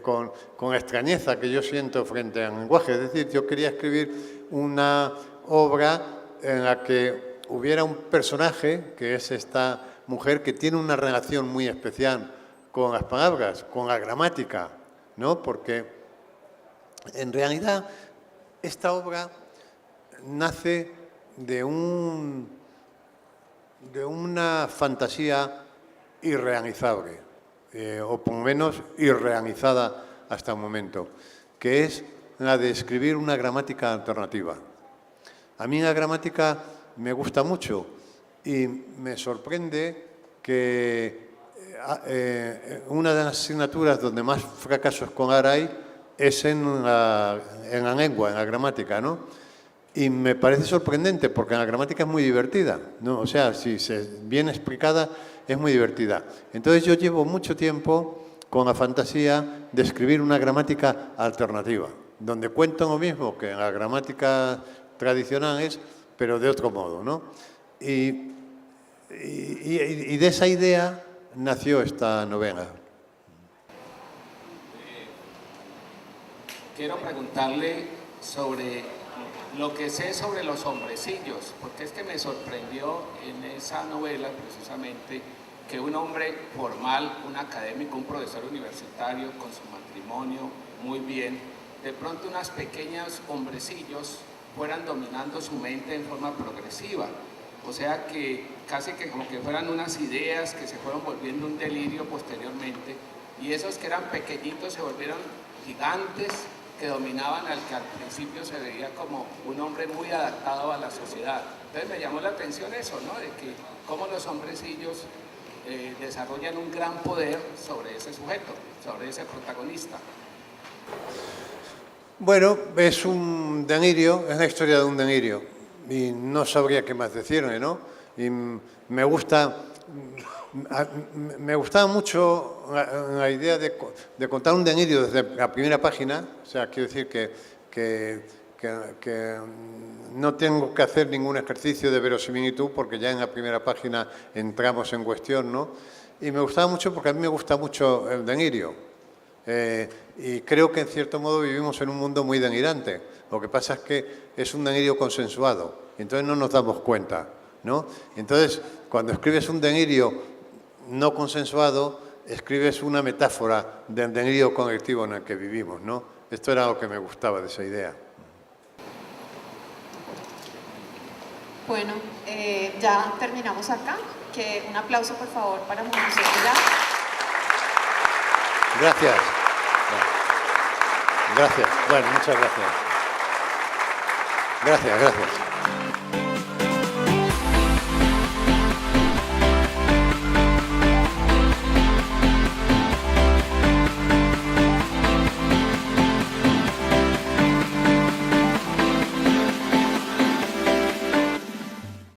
con la extrañeza que yo siento frente al lenguaje. Es decir, yo quería escribir una obra en la que hubiera un personaje, que es esta mujer, que tiene una relación muy especial con las palabras, con la gramática, ¿no? Porque en realidad esta obra nace de una fantasía irrealizable, o por lo menos irrealizada hasta el momento, que es la de escribir una gramática alternativa. A mí la gramática me gusta mucho y me sorprende que una de las asignaturas donde más fracaso escolar hay es en la lengua, en la gramática, ¿no? Y me parece sorprendente porque la gramática es muy divertida, ¿no? O sea, si bien explicada, es muy divertida. Entonces yo llevo mucho tiempo con la fantasía de escribir una gramática alternativa, donde cuento lo mismo que en la gramática tradicionales, pero de otro modo, ¿no? Y de esa idea nació esta novela. Quiero preguntarle sobre lo que sé sobre los hombrecillos, porque es que me sorprendió en esa novela precisamente que un hombre formal, un académico, un profesor universitario con su matrimonio muy bien, de pronto unos pequeños hombrecillos fueran dominando su mente en forma progresiva. O sea que casi que como que fueran unas ideas que se fueron volviendo un delirio posteriormente, y esos que eran pequeñitos se volvieron gigantes que dominaban al que al principio se veía como un hombre muy adaptado a la sociedad. Entonces me llamó la atención eso, ¿no? De que cómo los hombrecillos desarrollan un gran poder sobre ese sujeto, sobre ese protagonista. Bueno, es un delirio, es la historia de un delirio y no sabría qué más decirle, ¿no? Y me gustaba mucho la idea de contar un delirio desde la primera página, o sea, quiero decir que no tengo que hacer ningún ejercicio de verosimilitud porque ya en la primera página entramos en cuestión, ¿no? Y me gustaba mucho porque a mí me gusta mucho el delirio. Y creo que en cierto modo vivimos en un mundo muy delirante. Lo que pasa es que es un delirio consensuado, entonces no nos damos cuenta, ¿no? Entonces, cuando escribes un delirio no consensuado, escribes una metáfora del delirio colectivo en el que vivimos, ¿no? Esto era lo que me gustaba de esa idea. Bueno, ya terminamos acá. Que un aplauso, por favor, para Juan José Pilar. Gracias. Gracias. Bueno, muchas gracias. Gracias.